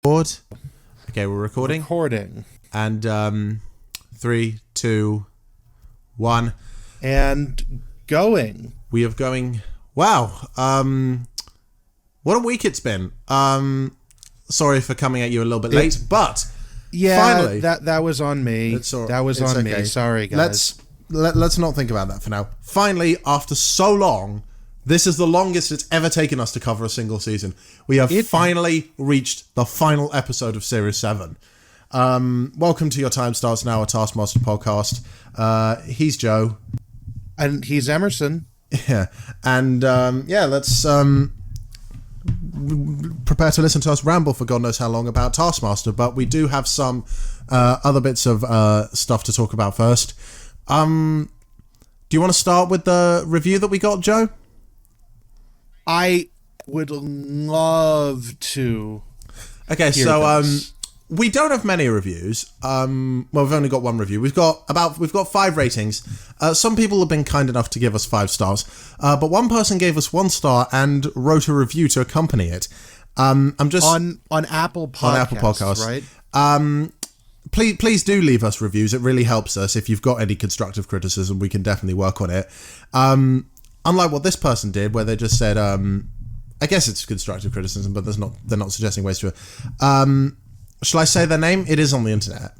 Record. Okay, we're recording. Recording. And 3, 2, 1. And going. We are going. Wow. What a week it's been. Sorry for coming at you a little bit late, but finally, that was on me. That was on me. Sorry, guys. Let's not think about that for now. Finally, after so long, this is the longest it's ever taken us to cover a single season. We have finally reached the final episode of Series 7. Welcome to Your Time Starts Now, a Taskmaster podcast. He's Joe. And he's Emerson. Yeah. And let's prepare to listen to us ramble for God knows how long about Taskmaster, but we do have some other bits of stuff to talk about first. Do you want to start with the review that we got, Joe? I would love to. Okay, so we don't have many reviews. Well, we've only got one review. We've got 5 ratings. Some people have been kind enough to give us 5 stars, but one person gave us 1 star and wrote a review to accompany it. I'm just on Apple Podcasts, on Apple Podcasts, right? Please do leave us reviews. It really helps us. If you've got any constructive criticism, we can definitely work on it. Unlike what this person did, where they just said, I guess it's constructive criticism, but they're not suggesting ways to it. Shall I say their name? It is on the internet.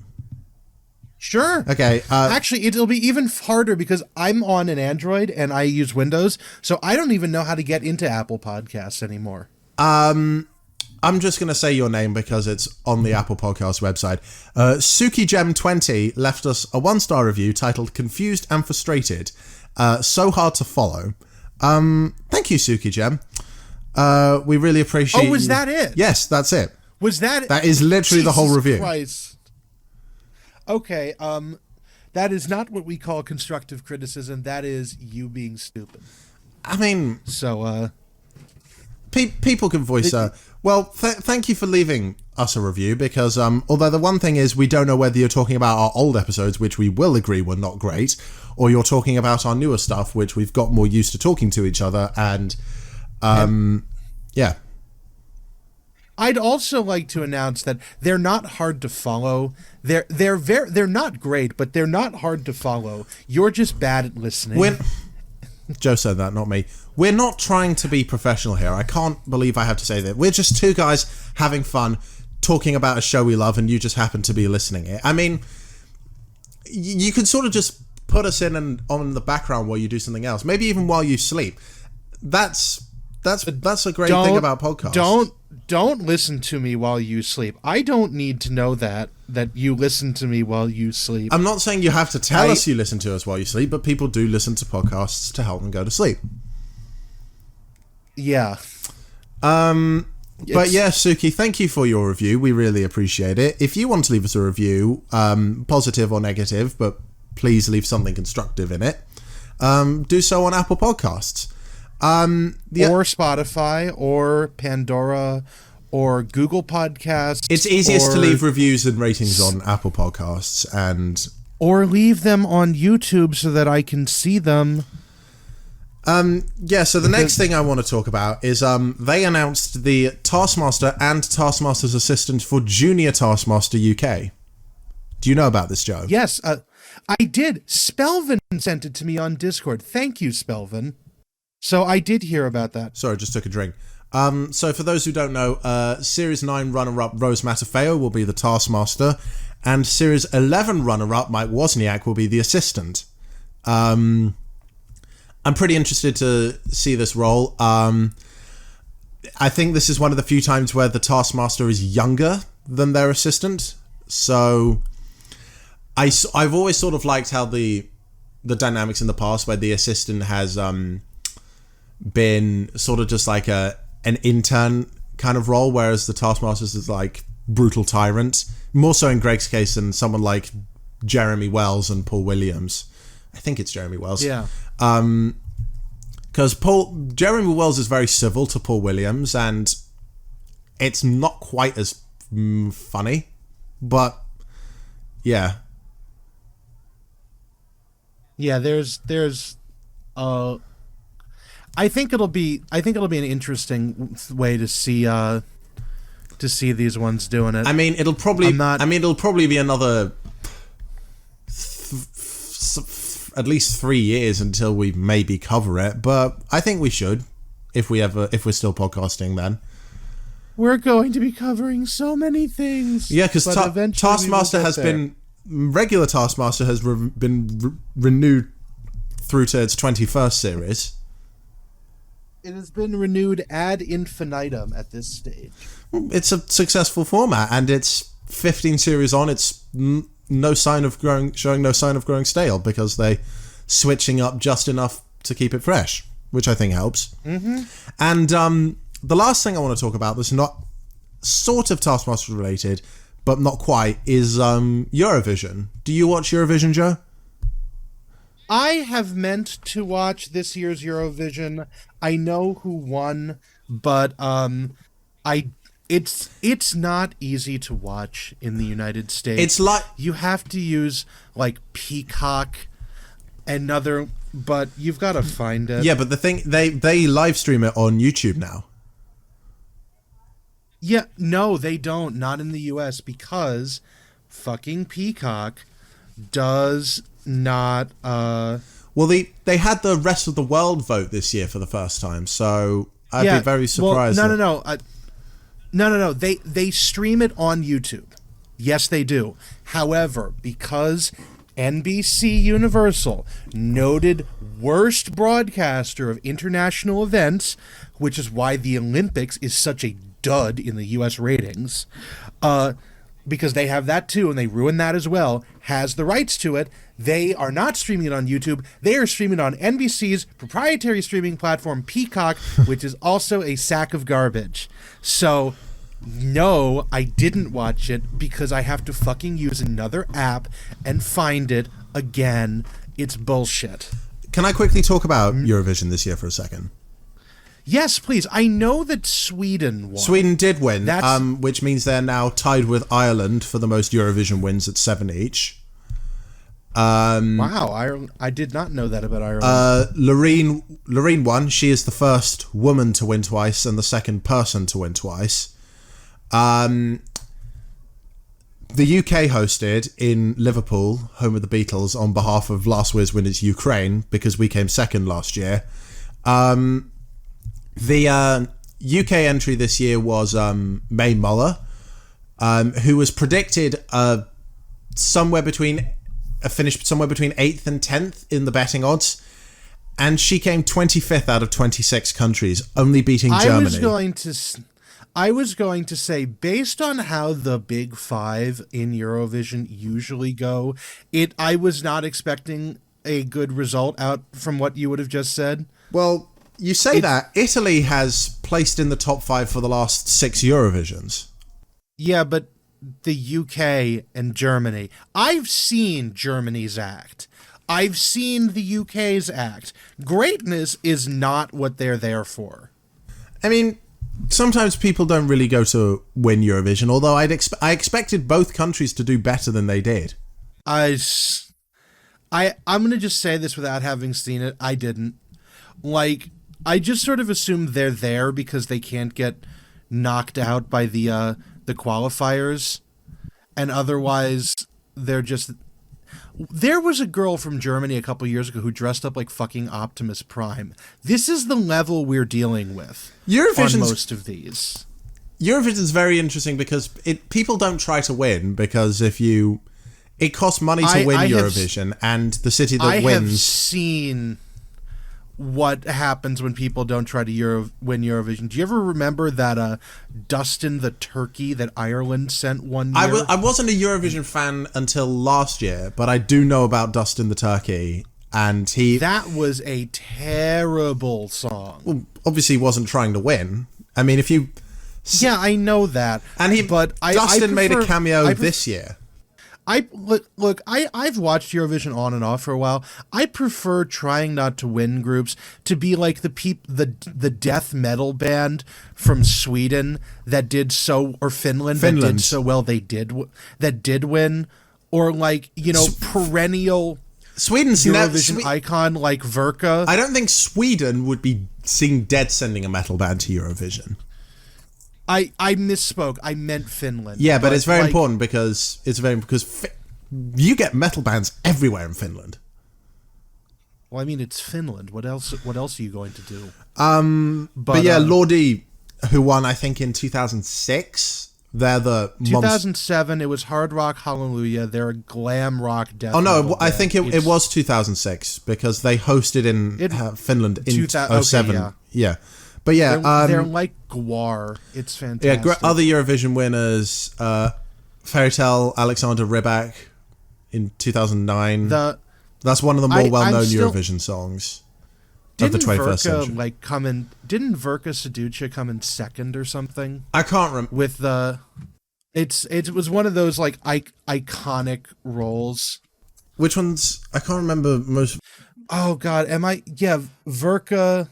Sure. Okay. Actually, it'll be even harder because I'm on an Android and I use Windows, so I don't even know how to get into Apple Podcasts anymore. I'm just going to say your name because it's on the Apple Podcast website. SukiGem20 left us a 1-star review titled Confused and Frustrated. So hard to follow. Thank you, SukiGem. We really appreciate Oh, was that it? Yes, that's it. Was that That is literally the whole review. Christ. Okay, that is not what we call constructive criticism. That is you being stupid. I mean... So, people can voice thank you for leaving us a review, because although the one thing is we don't know whether you're talking about our old episodes, which we will agree were not great, or you're talking about our newer stuff, which we've got more used to talking to each other, and yeah. I'd also like to announce that they're not hard to follow. They're not great, but they're not hard to follow. You're just bad at listening. Joe said that, not me. We're not trying to be professional here. I can't believe I have to say that. We're just 2 guys having fun, talking about a show we love, and you just happen to be listening it. I mean, you could sort of just put us in and on the background while you do something else. Maybe even while you sleep. That's a great thing about podcasts. Don't listen to me while you sleep. I don't need to know that you listen to me while you sleep. I'm not saying you have to tell us you listen to us while you sleep, but people do listen to podcasts to help them go to sleep. Yeah. But yeah, Suki, thank you for your review. We really appreciate it. If you want to leave us a review, positive or negative, but please leave something constructive in it, do so on Apple Podcasts. Or Spotify, or Pandora, or Google Podcasts. It's easiest to leave reviews and ratings on Apple Podcasts, or leave them on YouTube so that I can see them. So the next thing I want to talk about is they announced the Taskmaster and Taskmaster's assistant for Junior Taskmaster UK. Do you know about this, Joe? Yes, I did. Spelvin sent it to me on Discord. Thank you, Spelvin. So I did hear about that. Sorry, just took a drink. So for those who don't know, Series 9 runner-up Rose Matafeo will be the Taskmaster, and Series 11 runner-up Mike Wozniak will be the assistant. I'm pretty interested to see this role. I think this is one of the few times where the Taskmaster is younger than their assistant. So I've always sort of liked how the dynamics in the past where the assistant has been sort of just like an intern kind of role, whereas the Taskmaster is like brutal tyrant. More so in Greg's case than someone like Jeremy Wells and Paul Williams. I think it's Jeremy Wells. Yeah. Because Jeremy Wells is very civil to Paul Williams, and it's not quite as funny, but yeah. Yeah, there's I think it'll be an interesting way to see to see these ones doing it. I mean, it'll probably be another at least 3 years until we maybe cover it, but I think we should if we're still podcasting then. We're going to be covering so many things. Yeah, because Taskmaster has been regular Taskmaster has been renewed through to its 21st series. It has been renewed ad infinitum at this stage. It's a successful format, and it's 15 series on. It's showing no sign of growing stale because they switching up just enough to keep it fresh, which I think helps. Mm-hmm. And the last thing I want to talk about that's not sort of Taskmaster related, but not quite, is Eurovision. Do you watch Eurovision, Joe? I have meant to watch this year's Eurovision. I know who won, but it's not easy to watch in the United States. It's like you have to use like Peacock and other, but you've got to find it. Yeah, but the thing they live stream it on YouTube now. Yeah, no, they don't. Not in the US because fucking Peacock does not. Well, they had the rest of the world vote this year for the first time, so I'd be very surprised. Well, no. They stream it on YouTube. Yes, they do. However, because NBC Universal, noted worst broadcaster of international events, which is why the Olympics is such a dud in the US ratings, because they have that too, and they ruin that as well, has the rights to it. They are not streaming it on YouTube. They are streaming it on NBC's proprietary streaming platform, Peacock, which is also a sack of garbage. So, no, I didn't watch it because I have to fucking use another app and find it again. It's bullshit. Can I quickly talk about Eurovision this year for a second? Yes, please. I know that Sweden won. Sweden did win, which means they're now tied with Ireland for the most Eurovision wins at 7 each. Wow, Ireland! I did not know that about Ireland. Loreen won. She is the first woman to win twice and the second person to win twice. The UK hosted in Liverpool, home of the Beatles, on behalf of last year's winners Ukraine, because we came second last year. The UK entry this year was May Muller, who was predicted finished somewhere between 8th and 10th in the betting odds, and she came 25th out of 26 countries, only beating Germany. I was going to say, based on how the big five in Eurovision usually go, I was not expecting a good result out from what you would have just said. Well, you say that. Italy has placed in the top 5 for the last 6 Eurovisions. Yeah, but the UK and Germany. I've seen Germany's act. I've seen the UK's act. Greatness is not what they're there for. I mean, sometimes people don't really go to win Eurovision, although I expected both countries to do better than they did. I'm going to just say this without having seen it. I didn't. Like, I just sort of assumed they're there because they can't get knocked out by the qualifiers, and otherwise they're just... There was a girl from Germany a couple years ago who dressed up like fucking Optimus Prime. This is the level we're dealing with on most of these. Eurovision's very interesting because people don't try to win, because it costs money to win Eurovision, and the city that wins... I have seen what happens when people don't try to win Eurovision. Do you ever remember that Dustin the Turkey that Ireland sent one year? I wasn't a Eurovision fan until last year, but I do know about Dustin the Turkey, and that was a terrible song. Well, obviously he wasn't trying to win. I mean, if you... Yeah, I know that. And Dustin made a cameo this year. I've watched Eurovision on and off for a while. I prefer Trying Not to Win groups to be like the death metal band from Sweden that did so, or Finland. That did so well that did win, or like, perennial Sweden's Eurovision icon like Verka. I don't think Sweden would be seen dead sending a metal band to Eurovision. I misspoke. I meant Finland. Yeah, but it's very important because you get metal bands everywhere in Finland. Well, I mean, it's Finland. What else are you going to do? But yeah, Lordi, who won, I think, in 2006. They're the 2007. It was Hard Rock Hallelujah. They're a glam rock death. Oh no, metal I band. think it was 2006 because they hosted in Finland in 2007. Okay, yeah, but yeah, they're like Gwar. It's fantastic. Yeah, other Eurovision winners: Fairy Tale, Alexander Rybak in 2009. That's one of the more well-known Eurovision songs of the 21st century. Didn't Verka Seducha come in second or something? I can't remember. With it was one of those like iconic roles. Which ones? I can't remember most. Oh God, Verka,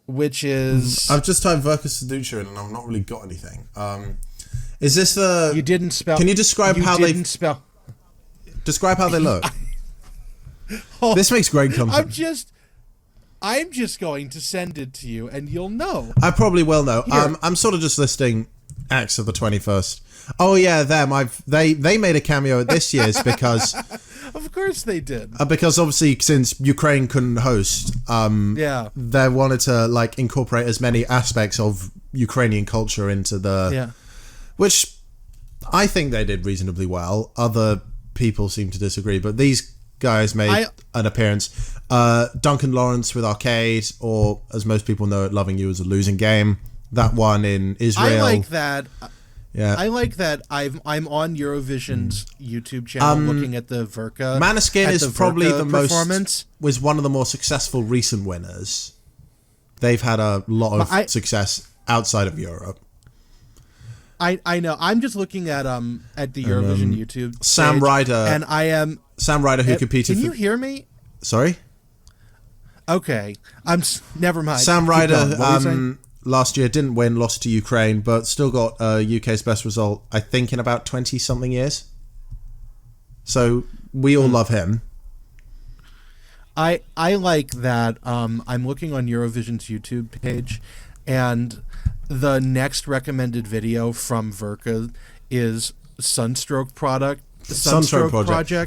which is I've just typed Verka Seducha in and I've not really got anything. Is this the? You didn't spell. Can you describe how they spell? Describe how they look. This makes great content. I'm just going to send it to you, and you'll know. I probably will know. I'm sort of just listing acts of the 21st. Oh yeah, them. They made a cameo at this year's because, of course they did. Because obviously, since Ukraine couldn't host, they wanted to like incorporate as many aspects of Ukrainian culture into which I think they did reasonably well. Other people seem to disagree, but these guys made an appearance. Duncan Lawrence with Arcade, or as most people know it, Loving You is a Losing Game. That one in Israel. I like that. Yeah, I like that. I'm on Eurovision's YouTube channel looking at the Verka. Maneskin is probably the most. Was one of the more successful recent winners. They've had a lot of success outside of Europe. I know. I'm just looking at the Eurovision YouTube. Sam Ryder, and I am Sam Ryder who competed. Can you hear me? Sorry. Okay, never mind. Sam Ryder last year didn't win, lost to Ukraine, but still got UK's best result, I think, in about 20-something years. So we all love him. I like that. I'm looking on Eurovision's YouTube page, and the next recommended video from Verka is Sunstroke Project.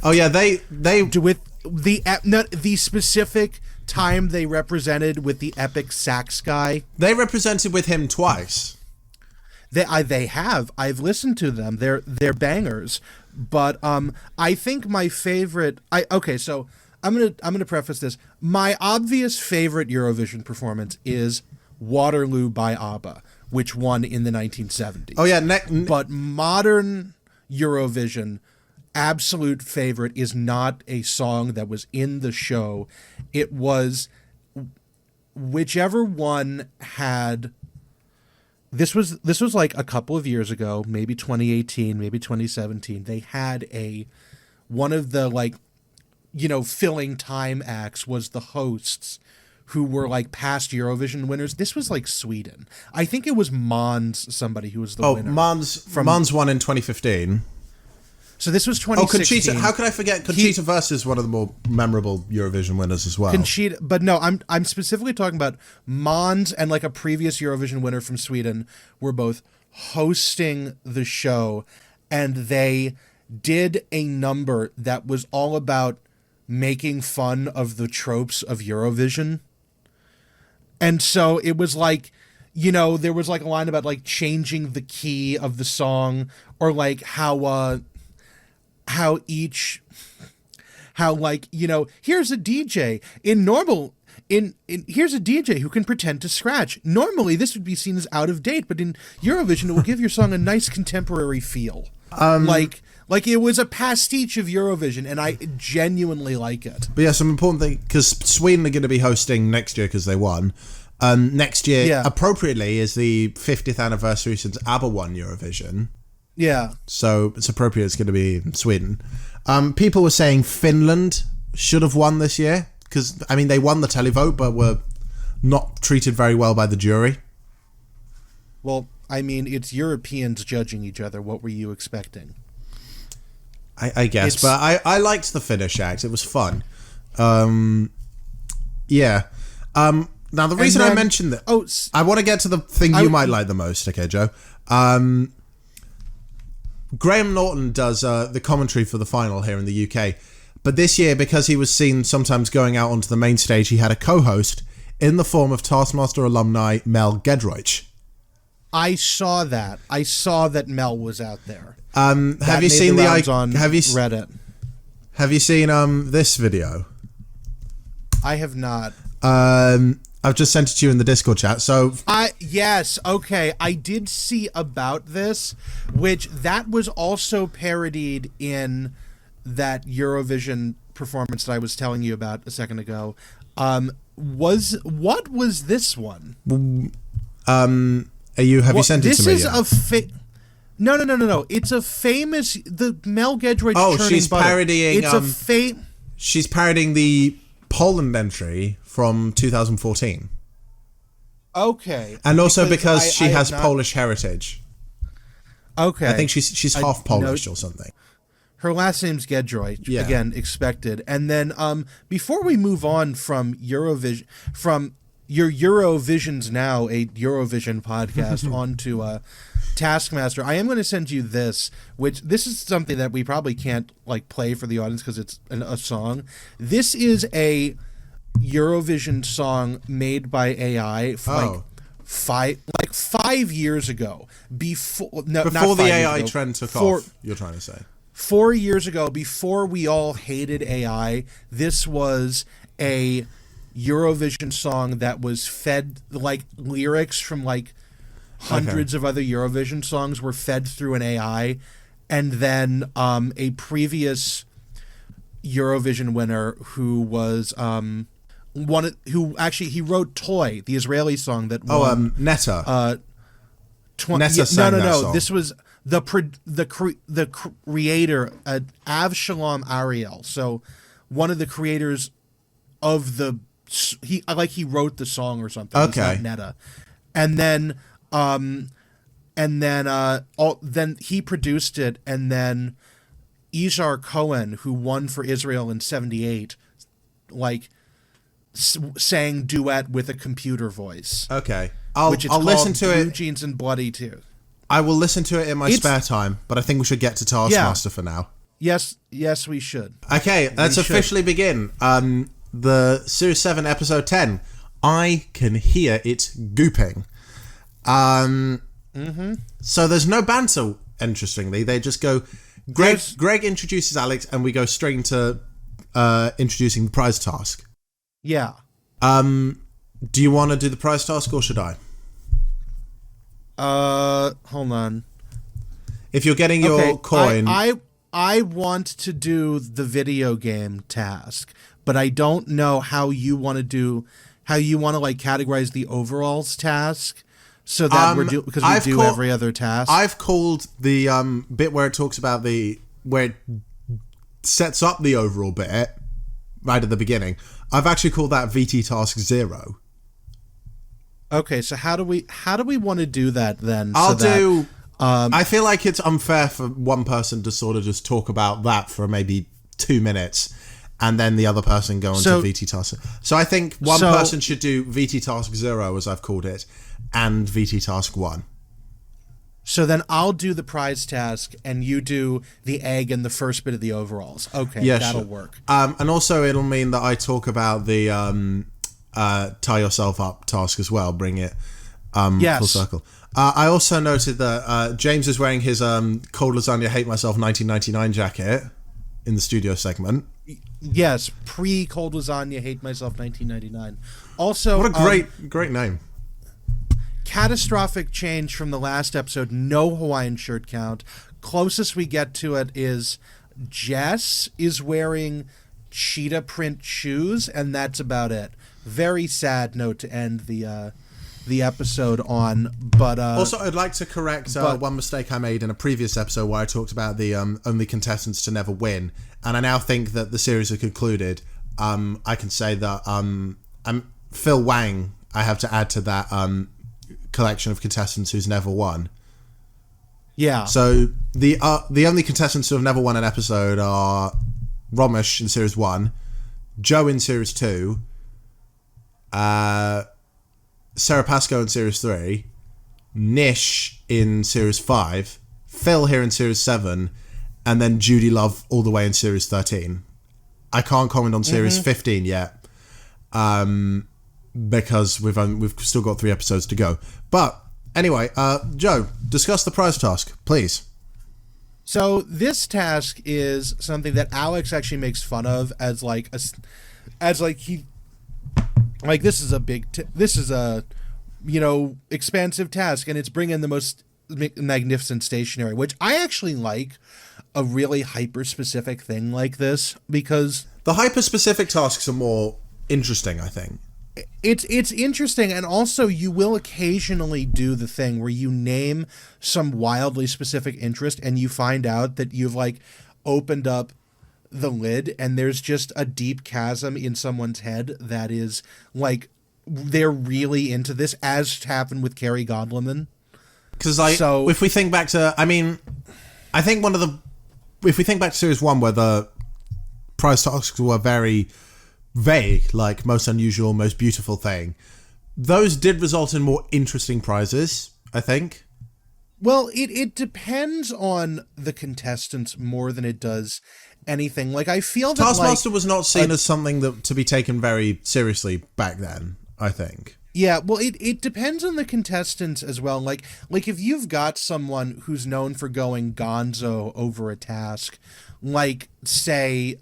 Oh yeah, they with the specific time they represented with the epic sax guy. They represented with him twice. They have. I've listened to them. They're bangers. But I think my favorite. So I'm gonna preface this. My obvious favorite Eurovision performance is Waterloo by ABBA, which won in the 1970s. Oh yeah, but modern Eurovision absolute favorite is not a song that was in the show. It was whichever one had. This was like a couple of years ago, maybe 2018, maybe 2017. They had one of the filling time acts was the hosts who were like past Eurovision winners. This was like Sweden. I think it was Måns, somebody who was the winner. Måns won in 2015. So this was 2016. Oh, Conchita! How could I forget? Conchita Wurst is one of the more memorable Eurovision winners as well. Conchita, but no, I'm specifically talking about Måns and like a previous Eurovision winner from Sweden were both hosting the show, and they did a number that was all about making fun of the tropes of Eurovision. And so it was like, there was like a line about like changing the key of the song, or like here's a DJ here's a DJ who can pretend to scratch. Normally this would be seen as out of date, but in Eurovision it will give your song a nice contemporary feel. Like it was a pastiche of Eurovision, and I genuinely like it. But yeah, some important thing, because Sweden are going to be hosting next year because they won. Next year, appropriately, is the 50th anniversary since ABBA won Eurovision. Yeah. So it's appropriate it's going to be Sweden. People were saying Finland should have won this year, because, they won the televote, but were not treated very well by the jury. Well, it's Europeans judging each other. What were you expecting? I guess, but I liked the Finnish act. It was fun. Now, the reason I mentioned that... I want to get to the thing you might like the most, okay, Joe? Graham Norton does the commentary for the final here in the UK. But this year, because he was seen sometimes going out onto the main stage, he had a co-host in the form of Taskmaster alumni Mel Gedroich. I saw that. I saw that Mel was out there. Have you seen Reddit? Have you seen this video? I have not. I've just sent it to you in the Discord chat. So yes, okay. I did see about this, which that was also parodied in that Eurovision performance that I was telling you about a second ago. What was this one? Have you sent it to me? This is No. It's a famous the Mel Gedroich. Oh, she's butter. parodying. It's She's parodying the Poland entry from 2014. Okay. And also because she has Polish heritage. Okay. I think she's half Polish or something. Her last name's Gedroich. Yeah. Again, expected. And then before we move on from Eurovision, from your Eurovisions Now, a Eurovision podcast, onto Taskmaster, I am going to send you this, which this is something that we probably can't play for the audience because it's a song. This is a Eurovision song made by AI for 5 years ago. Before the AI trend took off, you're trying to say. 4 years ago, before we all hated AI, this was a Eurovision song that was fed lyrics from hundreds of other Eurovision songs were fed through an AI, and then a previous Eurovision winner who was he wrote "Toy," the Israeli song that won. Netta. Netta sang that song. This was the creator, Avshalom Ariel. So one of the creators of he wrote the song or something. Okay. He's not Netta. Then he produced it, and then Yizhar Cohen, who won for Israel in '78, sang duet with a computer voice. Okay, I'll listen to Blue it. Jeans and Bloody too. I will listen to it in my spare time, but I think we should get to Taskmaster for now. Yes, we should. Okay, let's officially begin. The Series 7, Episode 10. I can hear it gooping. So there's no banter, interestingly. They just go... Greg introduces Alex, and we go straight into introducing the prize task. Yeah. Do you want to do the prize task, or should I? Hold on. If you're getting your coin... I want to do the video game task, but I don't know how you want to categorize the overalls task, so that because we do every other task. I've called the bit where it talks about where it sets up the overall bit right at the beginning. I've actually called that VT Task 0. Okay, so how do we want to do that then? I feel like it's unfair for one person to sort of just talk about that for maybe 2 minutes, and then the other person go on to VT Task. So I think one person should do VT Task 0, as I've called it, and VT Task 1. So then I'll do the prize task, and you do the egg and the first bit of the overalls. Okay, yeah, that'll work. And also it'll mean that I talk about the tie yourself up task as well, bring it full circle. I also noted that James is wearing his Cold Lasagna Hate Myself 1999 jacket in the studio segment. Yes, pre-Cold Lasagna Hate Myself 1999. Also, what a great name. Catastrophic change from the last episode. No Hawaiian shirt count. Closest we get to it is Jess is wearing cheetah print shoes, and that's about it. Very sad note to end the episode on, but also I'd like to correct one mistake I made in a previous episode where I talked about the only contestants to never win, and I now think that the series are concluded. I can say that I'm Phil Wang. I have to add to that collection of contestants who's never won. Yeah. So the only contestants who have never won an episode are Romesh in Series 1, Joe in Series 2, Sarah Pascoe in Series 3, Nish in Series 5, Phil here in Series 7, and then Judy Love all the way in Series 13. I can't comment on Series 15 yet, because we've still got 3 episodes to go. But anyway, Joe, discuss the prize task, please. So this task is something that Alex actually makes fun of as this is a expansive task, and it's bring in the most magnificent stationery, which I actually like a really hyper-specific thing like this, because the hyper-specific tasks are more interesting, I think. It's interesting, and also you will occasionally do the thing where you name some wildly specific interest and you find out that you've opened up the lid and there's just a deep chasm in someone's head that is they're really into this, as happened with Carrie Godleman. Because if we think back to, if we think back to Series 1 where the prize tasks were very vague, like most unusual, most beautiful thing, those did result in more interesting prizes, I think. Well, it depends on the contestants more than it does anything. I feel that Taskmaster was not seen as something to be taken very seriously back then, I think. Yeah, well, it depends on the contestants as well. Like if you've got someone who's known for going gonzo over a task, like, say,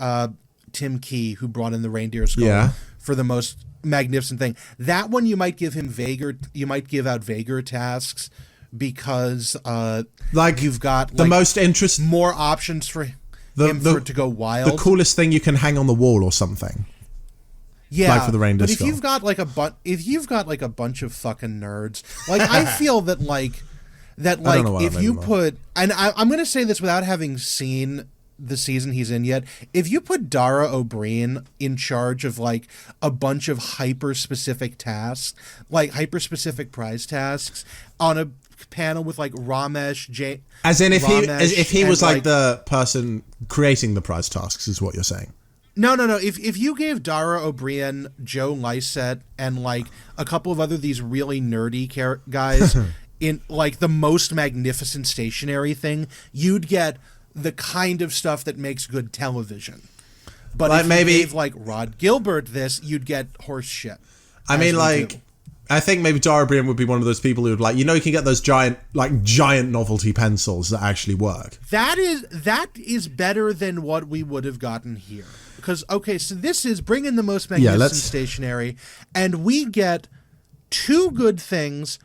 Tim Key, who brought in the reindeer skull for the most magnificent thing. That one you might give out vaguer tasks because you've got the most interest, more options for him for it to go wild. The coolest thing you can hang on the wall or something. Yeah, for the reindeer but skull. if you've got a bunch of fucking nerds, I feel that if you put, and I'm going to say this without having seen the season he's in yet, if you put Dara O'Brien in charge of a bunch of hyper-specific tasks, hyper-specific prize tasks on a panel with Ramesh, as he was the person creating the prize tasks, is what you're saying. No. If you gave Dara O'Brien, Joe Lycett, and a couple of other these really nerdy guys in the most magnificent stationery thing, you'd get the kind of stuff that makes good television. But if you gave Rod Gilbert this, you'd get horse shit. I think maybe Dara O'Brien would be one of those people who would you can get those giant novelty pencils that actually work. That is better than what we would have gotten here. Because, so this is bring in the most magnificent stationery, and we get 2 good things,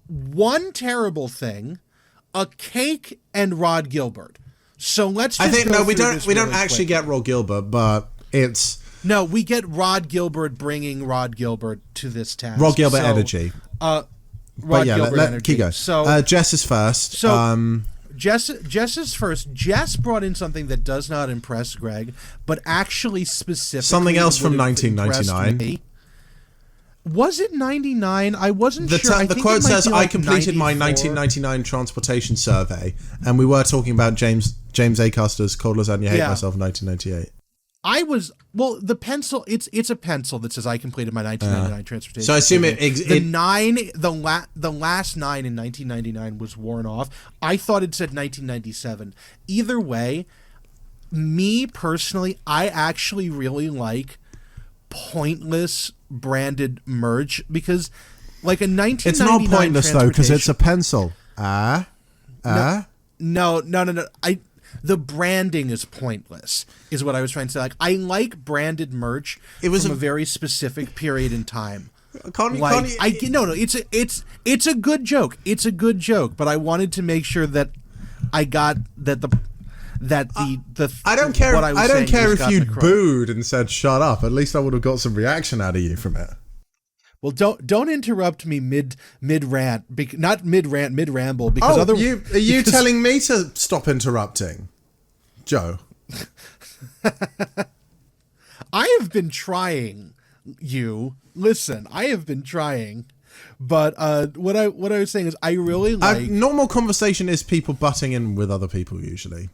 1 terrible thing, a cake, and Rod Gilbert. So let's just we don't actually get Rod Gilbert, but it's... No, we get Rod Gilbert bringing Rod Gilbert to this task. Rod Gilbert energy. Keep going. So Jess is first. So Jess is first. Jess brought in something that does not impress Greg, but actually specifically something else from 1999. Was it 99? I wasn't sure. The quote says, "I completed 94. My 1999 transportation survey," and we were talking about James Acaster's "Cold Lasagna Hate Myself" in 1998. The pencil. It's a pencil that says "I completed my 1999 transportation." So I assume the last 9 in 1999 was worn off. I thought it said 1997. Either way, me personally, I actually really like pointless branded merch because, a 1999 it's not pointless though because it's a pencil. No. The branding is pointless, is what I was trying to say. I like branded merch from a very specific period in time. It's a good joke. It's a good joke, but I wanted to make sure that I got that I don't care. I don't care if you booed and said "shut up." At least I would have got some reaction out of you from it. Well, don't interrupt me mid rant, not mid rant, mid ramble. Because are you telling me to stop interrupting, Joe? I have been trying. I have been trying, but what I was saying is I really like normal conversation is people butting in with other people usually.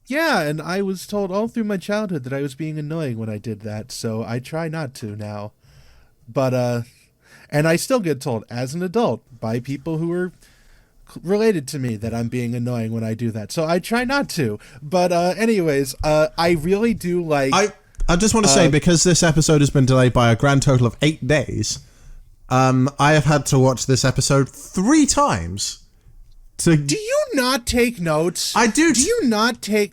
Yeah, and I was told all through my childhood that I was being annoying when I did that, so I try not to now. But and I still get told as an adult by people who are related to me that I'm being annoying when I do that. So I try not to. But anyways, I really do like... I just want to say, because this episode has been delayed by a grand total of 8 days, I have had to watch this episode 3 times. Do you not take notes? I do. Do you not take...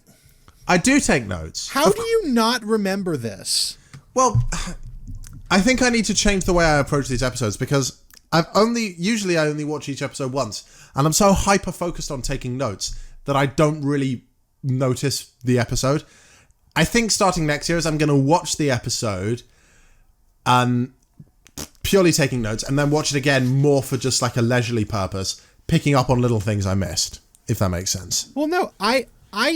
I do take notes. How do you not remember this? Well, I think I need to change the way I approach these episodes, because usually I only watch each episode once, and I'm so hyper-focused on taking notes that I don't really notice the episode. I think starting next year is I'm going to watch the episode purely taking notes, and then watch it again more for just like a leisurely purpose, picking up on little things I missed, if that makes sense. Well, no, I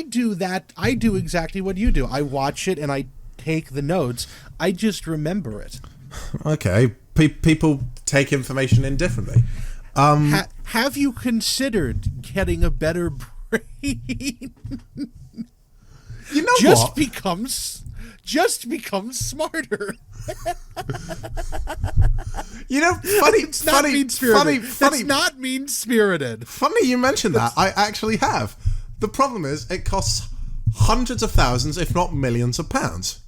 do that. I do exactly what you do. I watch it and I take the notes. I just remember it. Okay. People take information in differently. Have you considered getting a better brain? You know just what? becomes smarter. You know, funny. It's not mean-spirited. That's not mean-spirited. Funny you mentioned that. I actually have. The problem is, it costs hundreds of thousands, if not millions of pounds.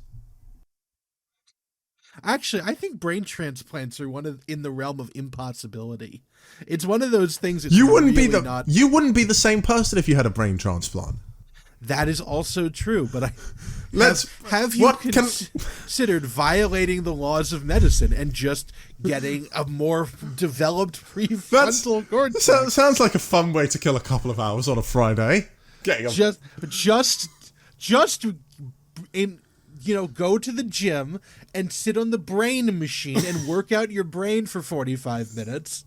Actually, I think brain transplants are in the realm of impossibility. It's one of those things. You wouldn't be the same person if you had a brain transplant. That is also true, but have you considered violating the laws of medicine and just getting a more developed prefrontal cortex? Sounds like a fun way to kill a couple of hours on a Friday. Just go to the gym and sit on the brain machine and work out your brain for 45 minutes.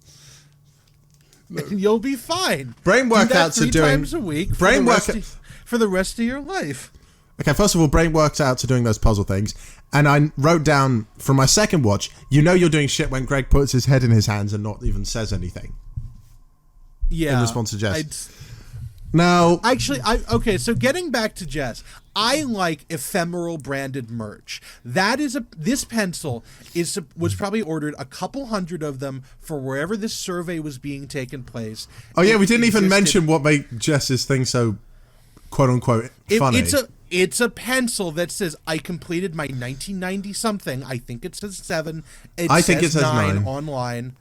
And you'll be fine. Brain workouts are doing 3 times a week for the rest of your life. Okay, first of all, brain works out to doing those puzzle things. And I wrote down from my second watch, you're doing shit when Greg puts his head in his hands and not even says anything. Yeah. In response to Jess. Now... Actually, so getting back to Jess, I like ephemeral branded merch. This pencil was probably ordered a couple hundred of them for wherever this survey was being taken place. Oh yeah, we didn't even mention what made Jess's thing so quote-unquote funny. It's a pencil that says, I completed my 1990 something. I think it says 7. I think it says 9 online.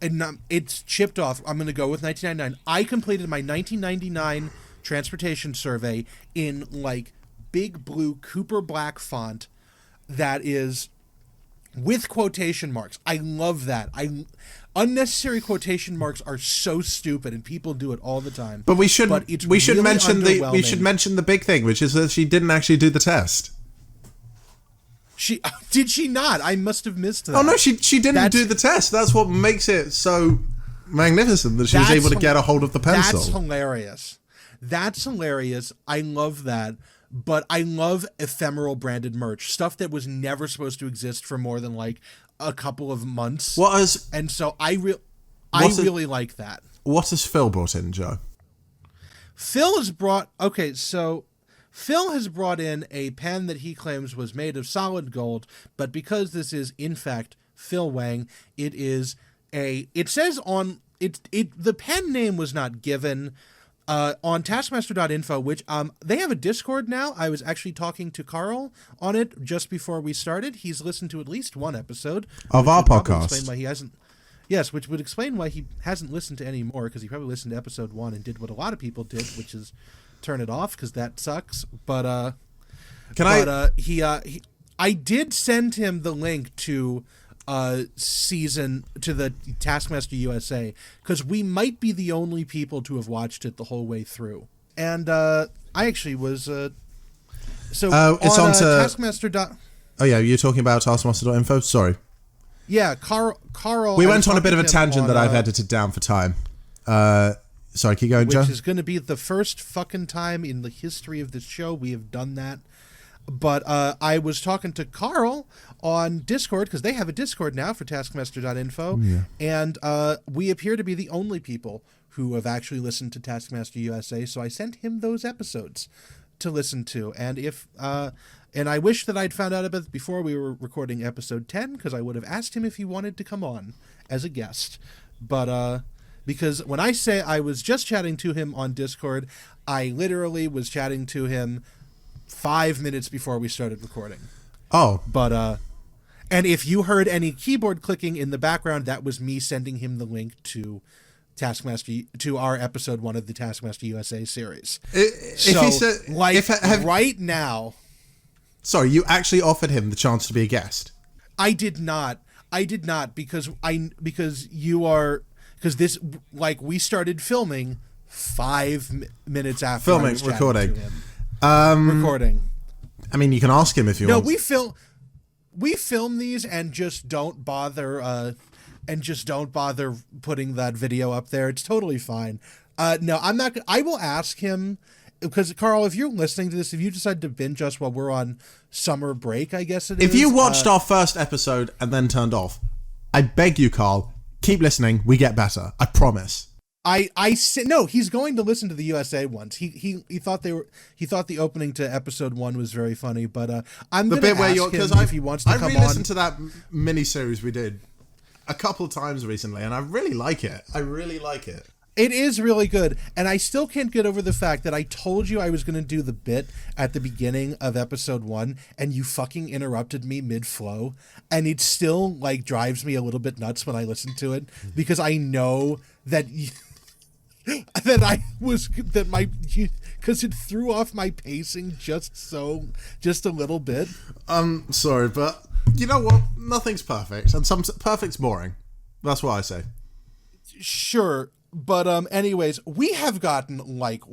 And it's chipped off. I'm going to go with 1999. I completed my 1999 transportation survey in like big blue Cooper black font that is with quotation marks. I love that. Unnecessary quotation marks are so stupid, and people do it all the time. But we should mention the big thing, which is that she didn't actually do the test. Did she not? I must have missed that. Oh no, she didn't do the test. That's what makes it so magnificent that she was able to get a hold of the pencil. That's hilarious. I love that. But I love ephemeral branded merch, stuff that was never supposed to exist for more than like a couple of months. And so I really like that. What has Phil brought in, Joe? Phil has brought in a pen that he claims was made of solid gold, but because this is in fact Phil Wang, the pen name was not given on Taskmaster.info, which they have a Discord now. I was actually talking to Karl on it just before we started. He's listened to at least one episode of our podcast. Which would explain why he hasn't listened to any more, because he probably listened to episode 1 and did what a lot of people did, which is turn it off, because that sucks. But I did send him the link to the Taskmaster USA, because we might be the only people to have watched it the whole way through. And I actually was it's on Taskmaster. Oh yeah, you're talking about Taskmaster.info. Sorry. Yeah, Karl. We went on a bit of a tangent that I've edited down for time. Sorry, keep going, Joe. Which is going to be the first fucking time in the history of this show we have done that. But I was talking to Karl on Discord, because they have a Discord now for Taskmaster.info, and we appear to be the only people who have actually listened to Taskmaster USA, so I sent him those episodes to listen to. And if and I wish that I'd found out about it before we were recording episode 10, because I would have asked him if he wanted to come on as a guest. But because when I say I was just chatting to him on Discord, I literally was chatting to him 5 minutes before we started recording. Oh. But and if you heard any keyboard clicking in the background, that was me sending him the link to Taskmaster, to our episode 1 of the Taskmaster USA series. Right now. Sorry, you actually offered him the chance to be a guest. I did not because this, like, we started filming 5 minutes after recording. Recording. I mean, you can ask him if you want. No, we film these and just don't bother putting that video up there. It's totally fine. No, I'm not. I will ask him, because Karl, if you're listening to this, if you decide to binge us while we're on summer break, I guess it is. If you watched our first episode and then turned off, I beg you, Karl, keep listening. We get better. I promise. No, he's going to listen to the USA ones. He thought the opening to episode 1 was very funny, but I'm going to ask him if he wants to come on. I re-listened to that mini-series we did a couple of times recently, and I really like it. It is really good, and I still can't get over the fact that I told you I was going to do the bit at the beginning of episode 1, and you fucking interrupted me mid-flow, and it still, like, drives me a little bit nuts when I listen to it, because I know that because it threw off my pacing just a little bit. I'm sorry, but you know what? Nothing's perfect, and perfect's boring. That's what I say. Sure. But anyways, we have gotten like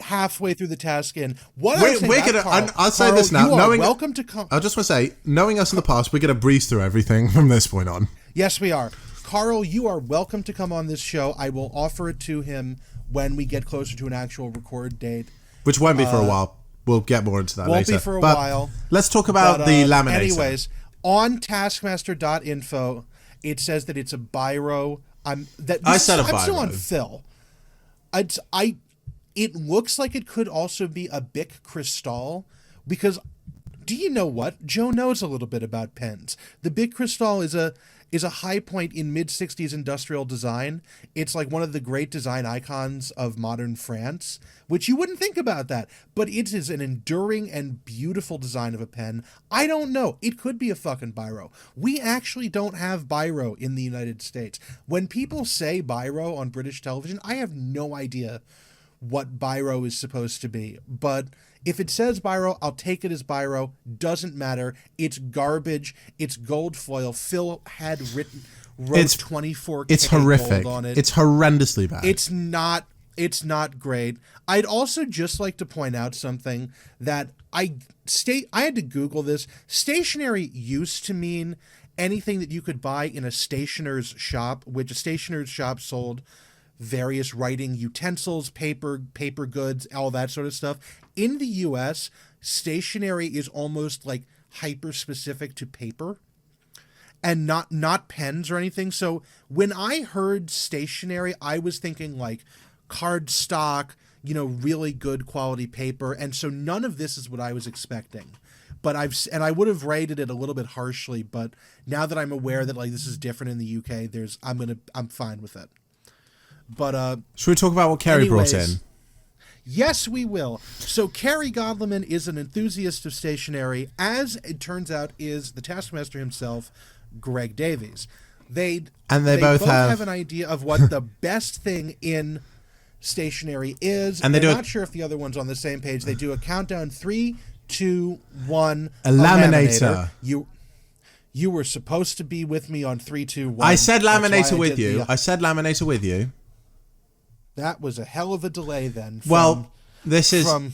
halfway through the task in. I'll say this now. Welcome to come. I just want to say, knowing us in the past, we're going to breeze through everything from this point on. Yes, we are. Karl, you are welcome to come on this show. I will offer it to him when we get closer to an actual record date. Which won't be for a while. We'll get more into that later. Won't be for a while. Let's talk about the laminator. Anyways, on taskmaster.info, it says that it's a biro. I'm still on Phil. It looks like it could also be a Bic Cristal, because do you know what? Joe knows a little bit about pens. The Bic Cristal is a high point in mid-60s industrial design. It's like one of the great design icons of modern France, which you wouldn't think about that, but it is an enduring and beautiful design of a pen. I don't know. It could be a fucking biro. We actually don't have biro in the United States. When people say biro on British television, I have no idea what biro is supposed to be, but if it says biro, I'll take it as biro. Doesn't matter. It's garbage. It's gold foil. Phil had wrote 24K it's horrific. Gold on it. It's horrendously bad. It's not great. I'd also just like to point out something that I had to Google this. Stationery used to mean anything that you could buy in a stationer's shop, which a stationer's shop sold various writing utensils, paper goods, all that sort of stuff. In the US, stationery is almost like hyper specific to paper and not pens or anything. So when I heard stationery, I was thinking like cardstock, really good quality paper. And so none of this is what I was expecting. But I would have rated it a little bit harshly, but now that I'm aware that like this is different in the UK, I'm fine with it. But should we talk about what Carrie brought in? Yes, we will. So Carrie Godleman is an enthusiast of stationery, as it turns out is the Taskmaster himself, Greg Davies. They both have an idea of what the best thing in stationery is, and they're not sure if the other one's on the same page. They do a countdown: 3, 2, 1. A laminator. You were supposed to be with me on 3, 2, 1. I said laminator with you. I said laminator with you. That was a hell of a delay then. There's going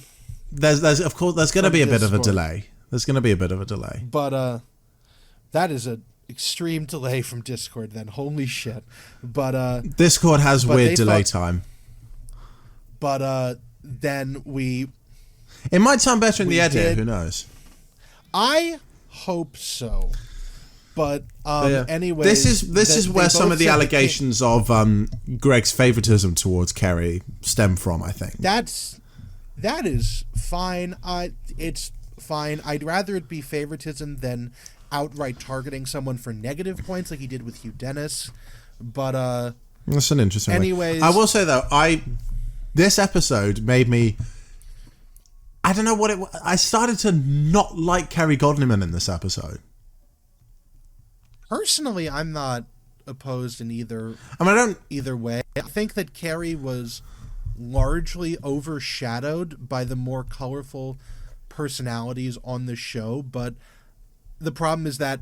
to be a bit of a delay. There's going to be a bit of a delay. But that is an extreme delay from Discord then. Holy shit. But Discord has weird delay time. But then it might sound better in the edit, who knows? I hope so. But anyway, this is where some of the allegations of Greg's favoritism towards Kerry stem from, I think. That is fine. It's fine. I'd rather it be favoritism than outright targeting someone for negative points like he did with Hugh Dennis. But that's an interesting anyways, way. I will say though, this episode made me. I don't know what it. I started to not like Kerry Godliman in this episode. Personally, I'm not opposed in either. I mean, I don't either way. I think that Kerry was largely overshadowed by the more colorful personalities on the show, but the problem is that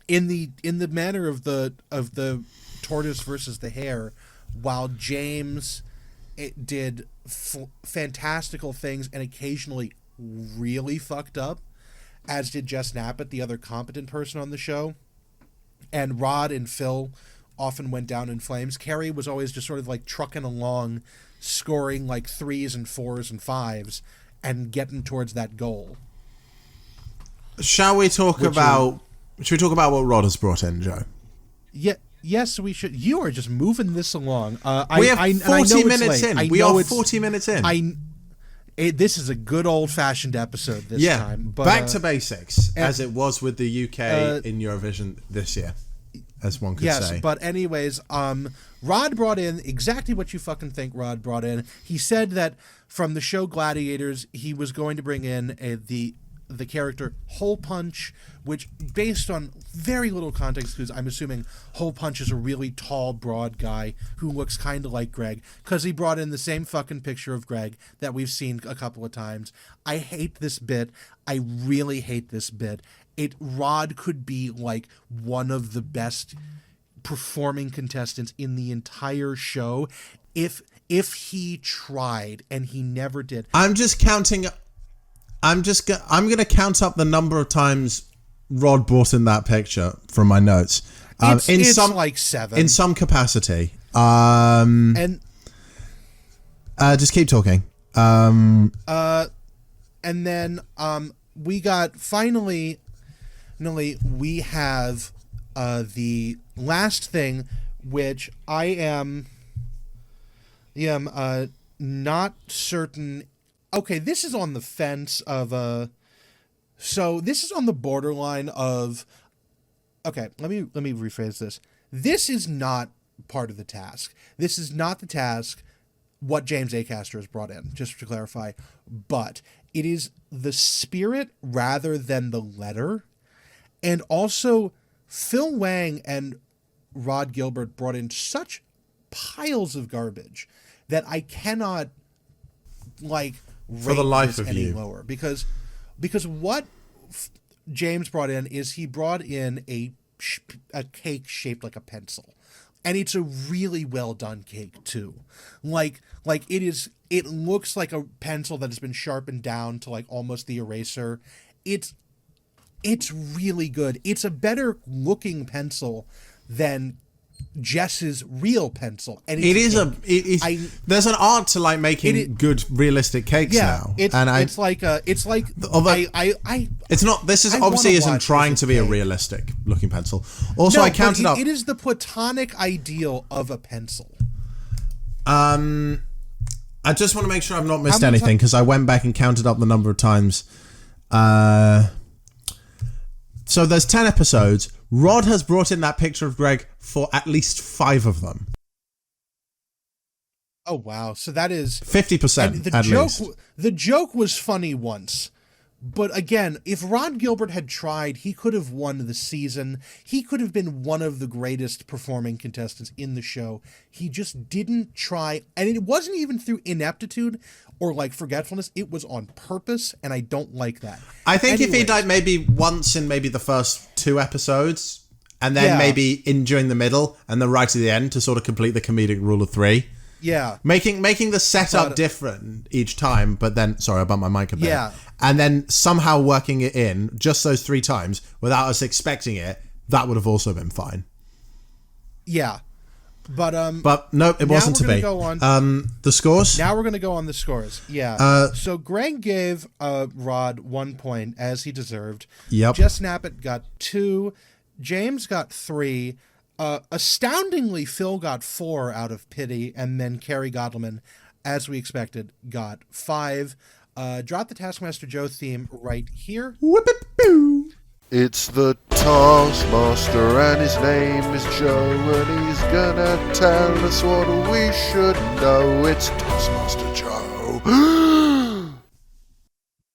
in the manner of the tortoise versus the hare, while James did fantastical things and occasionally really fucked up, as did Jess Knappett, the other competent person on the show, and Rod and Phil often went down in flames, Kerry was always just sort of like trucking along, scoring like 3s and 4s and 5s and getting towards that goal. Should we talk about what Rod has brought in, Joe? Yeah, yes, we should. You are just moving this along. We have 40 minutes in. We are 40 minutes in. This is a good old-fashioned episode this time. But, back to basics, as it was with the UK in Eurovision this year, as one could say. Yes, but anyways, Rod brought in exactly what you fucking think Rod brought in. He said that from the show Gladiators, he was going to bring in the character Hole Punch, which, based on very little context, because I'm assuming Hole Punch is a really tall, broad guy who looks kind of like Greg, because he brought in the same fucking picture of Greg that we've seen a couple of times. I hate this bit. I really hate this bit. Rod could be like one of the best performing contestants in the entire show if he tried, and he never did. I'm going to count up the number of times Rod brought in that picture from my notes. It's like 7 in some capacity. And just keep talking. And then we got finally we have the last thing, which I am not certain. Okay, this is on the fence of so this is on the borderline of. Okay, let me rephrase this. This is not part of the task. This is not the task what James Acaster has brought in, just to clarify, but it is the spirit rather than the letter. And also, Phil Wang and Rod Gilbert brought in such piles of garbage that I cannot rate for the life this of any you lower, because what James brought in is he brought in a cake shaped like a pencil, and it's a really well done cake too. It looks like a pencil that has been sharpened down to like almost the eraser. It's really good. It's a better looking pencil than Jess's real pencil, and there's an art to like making good realistic cakes now. It's not. This is obviously isn't trying to be a realistic looking pencil. Also, I counted up. It is the platonic ideal of a pencil. I just want to make sure I've not missed anything, because I went back and counted up the number of times. So there's 10 episodes. Rod has brought in that picture of Greg for at least 5 of them. Oh, wow. So that is 50% at least. The joke was funny once. But again, if Rod Gilbert had tried, he could have won the season. He could have been one of the greatest performing contestants in the show. He just didn't try. And it wasn't even through ineptitude or like forgetfulness. It was on purpose, and I don't like that. I think if he'd like maybe once in maybe the first 2 episodes, and then maybe in during the middle, and then right at the end to sort of complete the comedic rule of 3. Yeah. Making the setup different each time, but then, sorry, I bumped my mic a bit. Yeah. And then somehow working it in just those 3 times without us expecting it, that would have also been fine. Yeah. But no, it wasn't to be. Go on. The scores? Now we're going to go on the scores. Yeah. So Greg gave Rod 1 point, as he deserved. Yep. Jess Knappett got 2. James got 3. Astoundingly, Phil got 4 out of pity, and then Kerry Godliman as we expected, got 5. Drop the Taskmaster Joe theme right here. Whoop-a-boo. It's the Taskmaster and his name is Joe, and he's gonna tell us what we should know. It's Taskmaster Joe.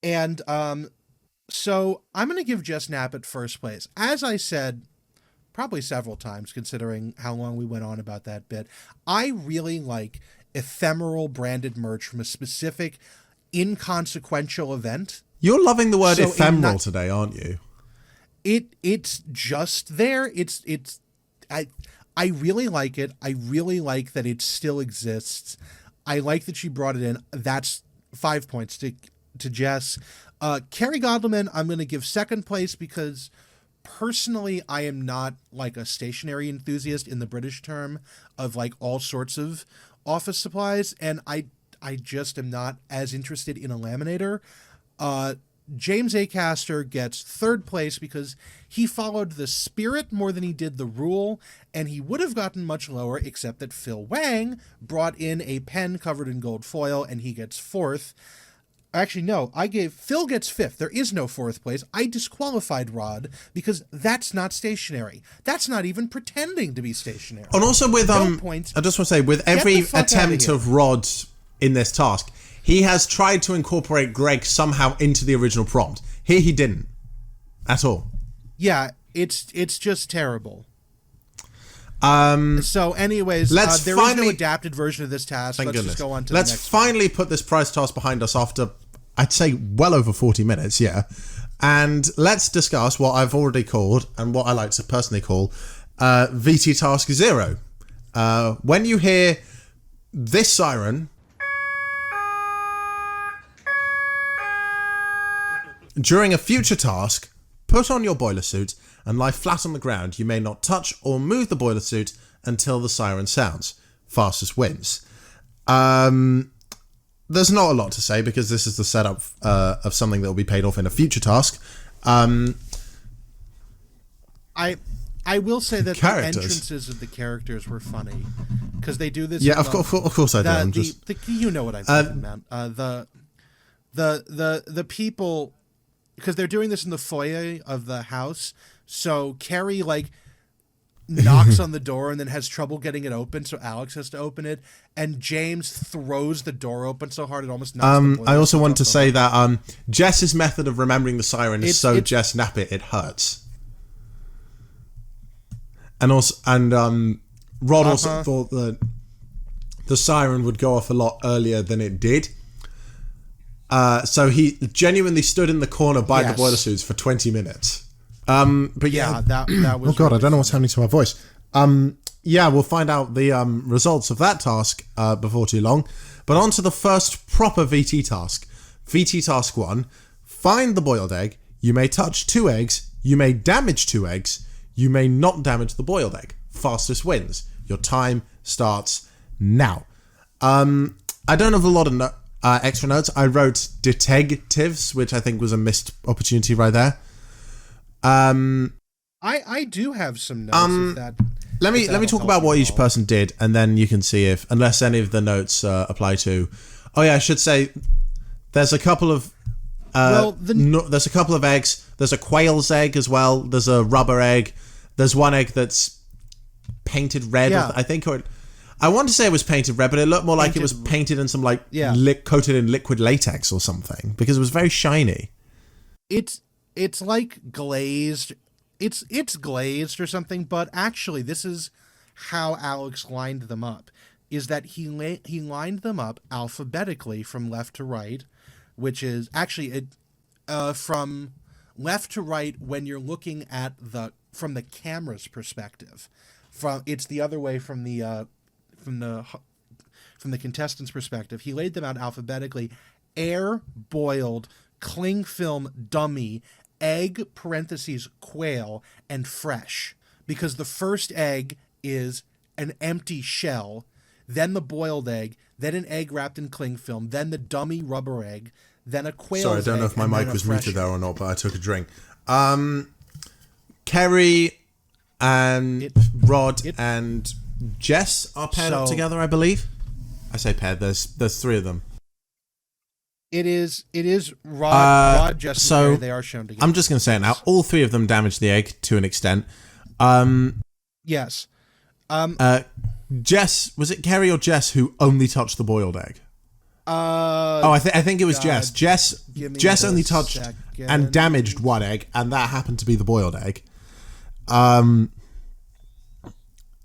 And so I'm going to give Jess Knappett first place. As I said probably several times, considering how long we went on about that bit, I really like ephemeral branded merch from a specific inconsequential event. You're loving the word ephemeral today, aren't you? It's just there. I really like it. I really like that it still exists. I like that she brought it in. That's 5 points to Jess. Carrie Godleman, I'm going to give second place because personally, I am not like a stationery enthusiast in the British term of like all sorts of office supplies, and I just am not as interested in a laminator. James Acaster gets third place because he followed the spirit more than he did the rule, and he would have gotten much lower except that Phil Wang brought in a pen covered in gold foil, and he gets fourth. Actually, no, Phil gets fifth. There is no fourth place. I disqualified Rod because that's not stationary. That's not even pretending to be stationary. And also with, points. I just want to say, with every attempt of Rod in this task, he has tried to incorporate Greg somehow into the original prompt. Here he didn't. At all. Yeah, it's just terrible. So anyways, there is no adapted version of this task. Let's just go on to the next one. Let's finally put this prize task behind us after, I'd say, well over 40 minutes, yeah. And let's discuss what I've already called, and what I like to personally call, VT Task 0. When you hear this siren, during a future task, put on your boiler suit and lie flat on the ground. You may not touch or move the boiler suit until the siren sounds. Fastest wins. There's not a lot to say because this is the setup of something that will be paid off in a future task. I will say that the entrances of the characters were funny because they do this. Yeah, of course I do. You know what I'm talking about. The people, because they're doing this in the foyer of the house. So Carrie like knocks on the door and then has trouble getting it open, so Alex has to open it, and James throws the door open so hard it almost knocks the I also want to say that Jess's method of remembering the siren is Jess Knappett, it hurts. And Rod also thought that the siren would go off a lot earlier than it did. So he genuinely stood in the corner by the boiler suits for 20 minutes. But yeah, that was. Oh god, really I don't know what's happening to my voice. Yeah, we'll find out the results of that task before too long. But on to the first proper VT task. VT task 1: find the boiled egg. You may touch 2 eggs. You may damage 2 eggs. You may not damage the boiled egg. Fastest wins. Your time starts now. I don't have a lot of extra notes. I wrote detectives, which I think was a missed opportunity right there. I do have some notes of that. Let me talk about what each person did, and then you can see if, unless any of the notes apply to. Oh yeah, I should say there's a couple of there's a couple of eggs. There's a quail's egg as well. There's a rubber egg. There's one egg that's painted red. Yeah. I think, or I want to say it was painted red, but it looked more like it was painted in some coated in liquid latex or something because it was very shiny. It's like glazed. It's glazed or something, but actually this is how Alex lined them up. Is that he lined them up alphabetically from left to right, which is actually from left to right when you're looking at from the camera's perspective. It's the other way from the contestant's perspective. He laid them out alphabetically: air, boiled, cling film, dummy, egg parentheses quail, and fresh, because the first egg is an empty shell, then the boiled egg, then an egg wrapped in cling film, then the dummy rubber egg, then a quail. Sorry, I don't know if my mic was muted there or not, but I took a drink. Kerry and Rod and Jess are paired up together, I believe. I say paired. There's three of them. It is Rod, Jess, so and Carrie. They are shown together. I'm just going to say it now. All three of them damage the egg to an extent. Yes. Jess, was it Carrie or Jess who only touched the boiled egg? I think it was Jess. Jess only touched and damaged one egg, and that happened to be the boiled egg.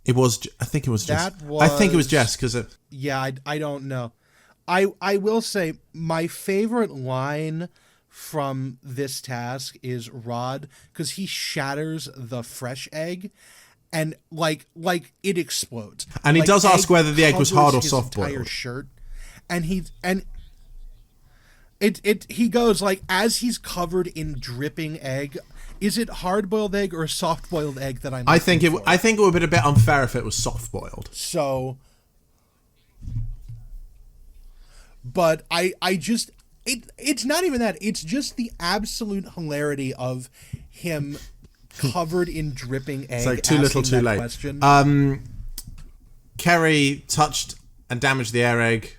It was. I think it was Jess. I think it was Jess because. Yeah, I don't know. I will say my favorite line from this task is Rod, because he shatters the fresh egg, and like it explodes. And he like, does ask whether the egg was hard or soft boiled. boiled. Shirt, and he goes like, as he's covered in dripping egg. Is it hard boiled egg or soft boiled egg that I'm? I think it would have been a bit unfair if it was soft boiled. So, but I just it's not even that. It's just the absolute hilarity of him covered in dripping egg. It's like too little, too late. Question. Kerry touched and damaged the air egg,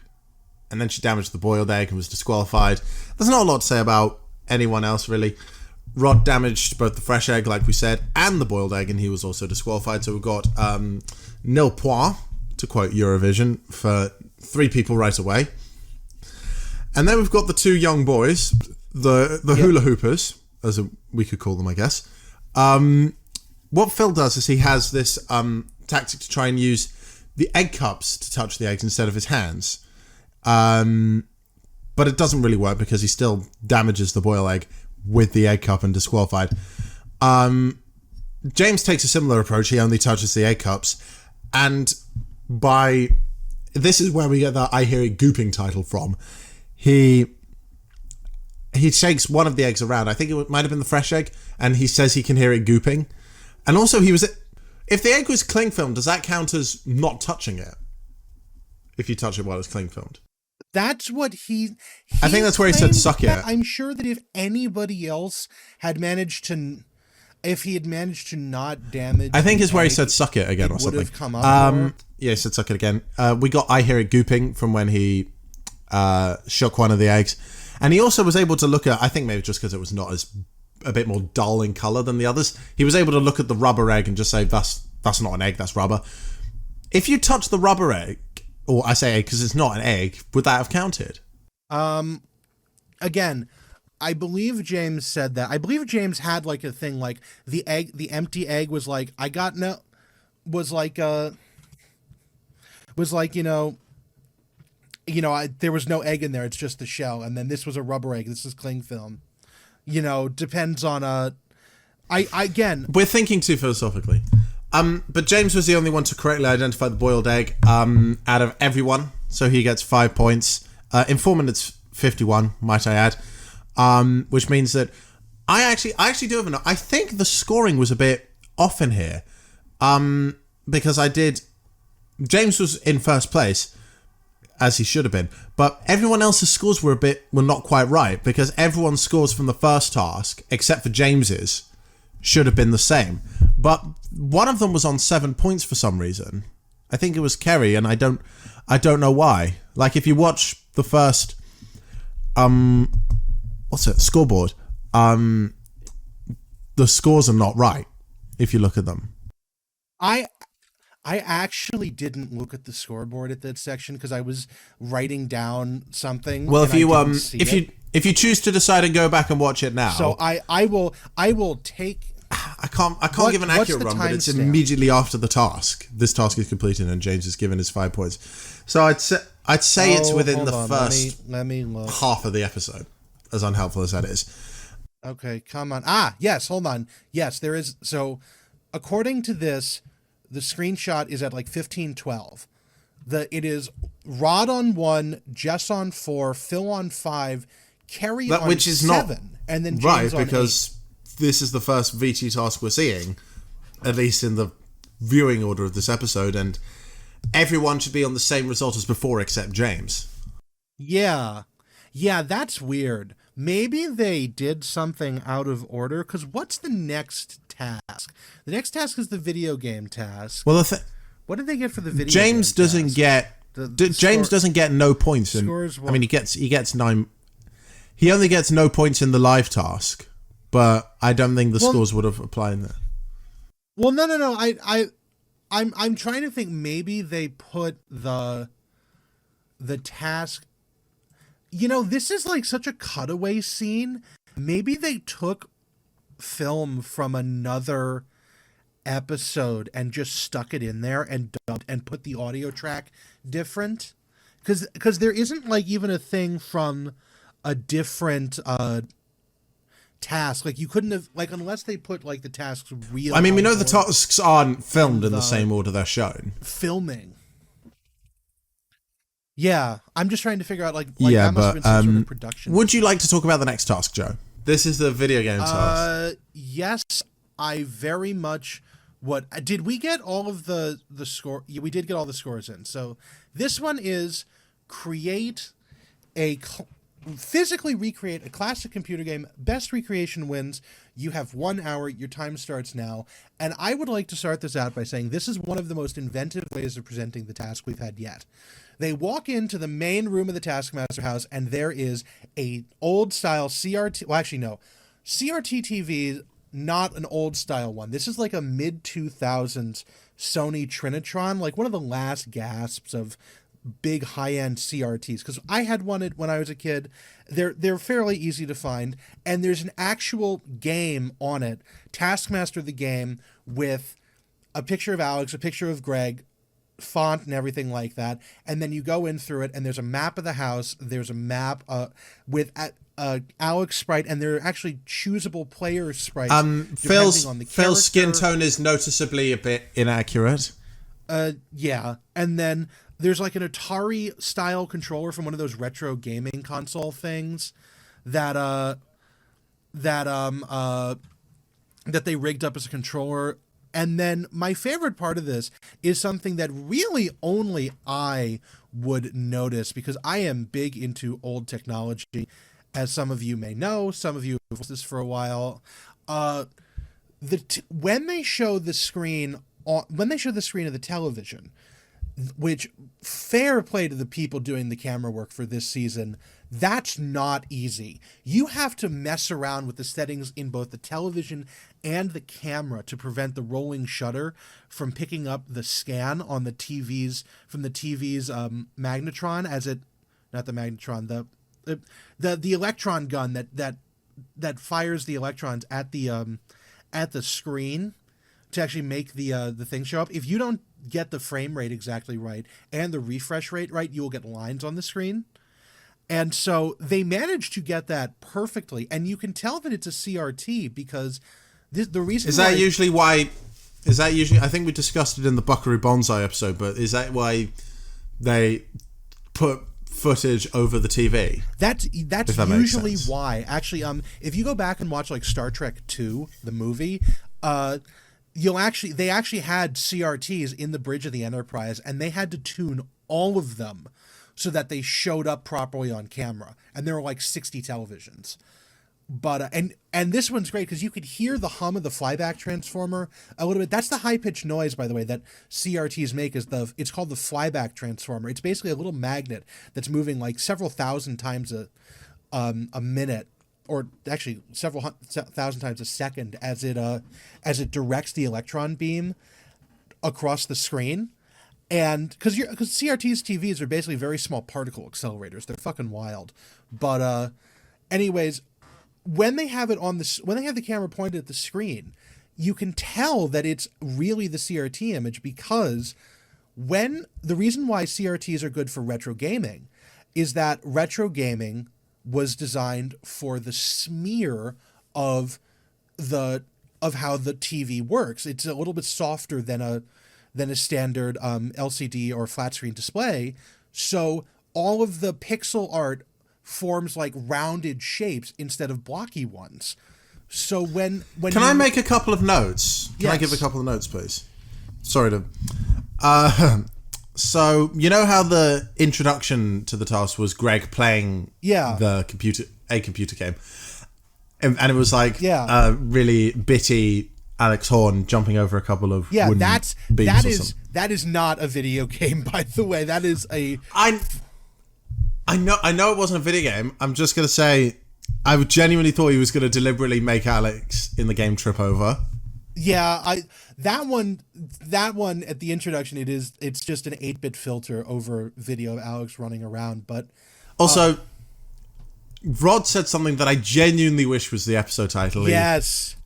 and then she damaged the boiled egg and was disqualified. There's not a lot to say about anyone else really. Rod damaged both the fresh egg, like we said, and the boiled egg, and he was also disqualified. So we've got nil point, to quote Eurovision, for 3 people right away. And then we've got the 2 young boys, the hula hoopers, as we could call them, I guess. What Phil does is he has this tactic to try and use the egg cups to touch the eggs instead of his hands. But it doesn't really work because he still damages the boiled egg with the egg cup and disqualified. James takes a similar approach. He only touches the egg cups, and this is where we get the I Hear It Gooping title from. He shakes one of the eggs around. I think it might have been the fresh egg, and he says he can hear it gooping. And also if the egg was cling filmed, does that count as not touching it? If you touch it while it's cling filmed. That's what I think that's where he said suck it. I'm sure that if anybody else had managed to not damage, I think it's where he said suck it again or something. Would have come up yeah, he said suck it again. We got I Hear It Gooping from when he shook one of the eggs, and he also was able to look at, I think maybe just because it was not as a bit more dull in colour than the others, he was able to look at the rubber egg and just say that's not an egg, that's rubber. If you touch the rubber egg, or I say egg because it's not an egg, would that have counted? Again, I believe James said that. I believe James had like a thing like the empty egg was like, there was no egg in there. It's just the shell. And then this was a rubber egg. This is cling film. Depends on we're thinking too philosophically. But James was the only one to correctly identify the boiled egg out of everyone, so he gets 5 points. Informant, it's 51, might I add, which means that I actually do have a note. I think the scoring was a bit off in here, because James was in first place, as he should have been, but everyone else's scores were not quite right, because everyone's scores from the first task, except for James's, should have been the same. But one of them was on 7 points for some reason. I think it was Kerry, and I don't know why. Like, if you watch the first scoreboard, the scores are not right if you look at them. I actually didn't look at the scoreboard at that section because I was writing down something. Well, if you choose to decide and go back and watch it now, so I will take. I can't give an accurate run, but it's immediately after the task. This task is completed, and James is given his 5 points. So I'd say it's within the first let me look. half of the episode, as unhelpful as that is. Okay, come on. Yes, hold on. Yes, there is. So, according to this, the screenshot is at like 15:12. It is Rod on 1, Jess on 4, Phil on 5, Kerry on which is 7, and then James right, on because 8. This is the first VT task we're seeing, at least in the viewing order of this episode, and everyone should be on the same result as before except James. Yeah, that's weird. Maybe they did something out of order, because what's the next task? The next task is the video game task. Well, what did they get for the video James game doesn't task? get James doesn't get no points. I mean, he gets 9. He only gets no points in the live task, but I don't think the scores would have applied there. Well, no. I'm trying to think. Maybe they put the task. This is like such a cutaway scene. Maybe they took film from another episode and just stuck it in there and dubbed and put the audio track different, because there isn't like even a thing from a different task. Like you couldn't have, like, unless they put like the tasks real. I mean, we know the tasks aren't filmed in the same order they're shown. Filming. Yeah, I'm just trying to figure out like yeah, that must have been some sort of production. Would you like to talk about the next task, Joe? This is the video game task. Yes, I very much. Did we get all of the score? Yeah, we did get all the scores in. So this one is physically recreate a classic computer game. Best recreation wins. You have 1 hour. Your time starts now. And I would like to start this out by saying this is one of the most inventive ways of presenting the task we've had yet. They walk into the main room of the Taskmaster house, and there is a old style CRT. Well, actually, no, CRT TV. Not an old style one. This is like a mid-2000s Sony Trinitron, like one of the last gasps of big high-end CRTs. Because I had one when I was a kid. They're fairly easy to find, and there's an actual game on it, Taskmaster the game, with a picture of Alex, a picture of Greg, font and everything like that. And then you go in through it, and there's a map of the house. There's a map with Alex sprite, and there are actually choosable player sprites. Phil's skin tone is noticeably a bit inaccurate. Yeah, and then there's like an Atari style controller from one of those retro gaming console things that they rigged up as a controller. And then my favorite part of this is something that really only I would notice, because I am big into old technology. As some of you may know, some of you have watched this for a while. When they show the screen of the television, which, fair play to the people doing the camera work for this season, that's not easy. You have to mess around with the settings in both the television and the camera to prevent the rolling shutter from picking up the scan on the TV's magnetron, not the magnetron, the electron gun that fires the electrons at the screen to actually make the thing show up. If you don't get the frame rate exactly right and the refresh rate right, you will get lines on the screen. And so they managed to get that perfectly, and you can tell that it's a CRT because the reason is that usually why. Is that usually? I think we discussed it in the Buckaroo Banzai episode, but is that why they put footage over the TV? That's usually why. Actually, if you go back and watch like Star Trek II, the movie, they actually had CRTs in the bridge of the Enterprise, and they had to tune all of them so that they showed up properly on camera. And there were like 60 televisions. But and this one's great because you could hear the hum of the flyback transformer a little bit. That's the high-pitched noise, by the way, that CRTs make. It's called the flyback transformer. It's basically a little magnet that's moving like several thousand times a minute, or actually several thousand times a second, as it directs the electron beam across the screen. And because CRTs TVs are basically very small particle accelerators, they're fucking wild. But anyways, when they have the camera pointed at the screen, you can tell that it's really the CRT image, because the reason why CRTs are good for retro gaming is that retro gaming was designed for the smear of how the TV works. It's a little bit softer than a standard LCD or flat screen display. So all of the pixel art forms like rounded shapes instead of blocky ones. So when I make a couple of notes? Can I give a couple of notes, please? Sorry to. So you know how the introduction to the task was Greg playing a computer game, and it was like really bitty Alex Horn jumping over a couple of wooden beams or something. That is not a video game, by the way. That is a... I know it wasn't a video game. I'm just going to say, I genuinely thought he was going to deliberately make Alex in the game trip over. Yeah, that one at the introduction, it's just an 8-bit filter over video of Alex running around. But also, Rod said something that I genuinely wish was the episode title. Yes.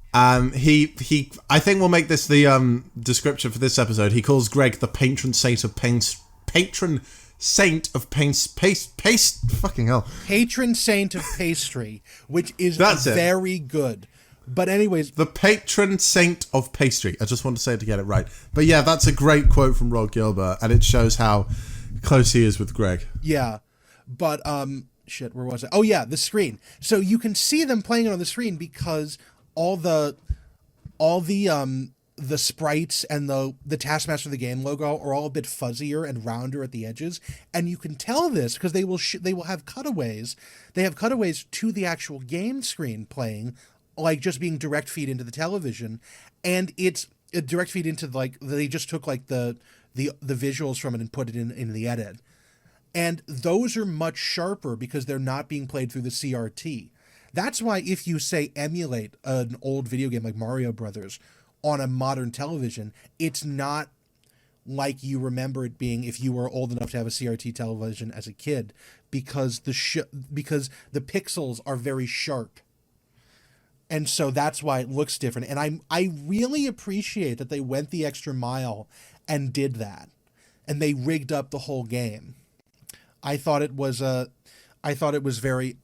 He I think we'll make this the description for this episode. He calls Greg the patron saint of fucking hell. Patron saint of pastry, which is That's very good. But anyways, the patron saint of pastry. I just want to say it to get it right. But yeah, that's a great quote from Rod Gilbert, and it shows how close he is with Greg. Yeah. But shit, where was it? Oh yeah, the screen. So you can see them playing it on the screen because all the sprites and the Taskmaster of the game logo are all a bit fuzzier and rounder at the edges, and you can tell this because they will have cutaways. They have cutaways to the actual game screen playing, like just being direct feed into the television, and it's a direct feed into they just took like the visuals from it and put it in the edit, and those are much sharper because they're not being played through the CRT. That's why if you say emulate an old video game like Mario Brothers on a modern television, it's not like you remember it being if you were old enough to have a CRT television as a kid, because because the pixels are very sharp. And so that's why it looks different. And I really appreciate that they went the extra mile and did that. And they rigged up the whole game. I thought it was very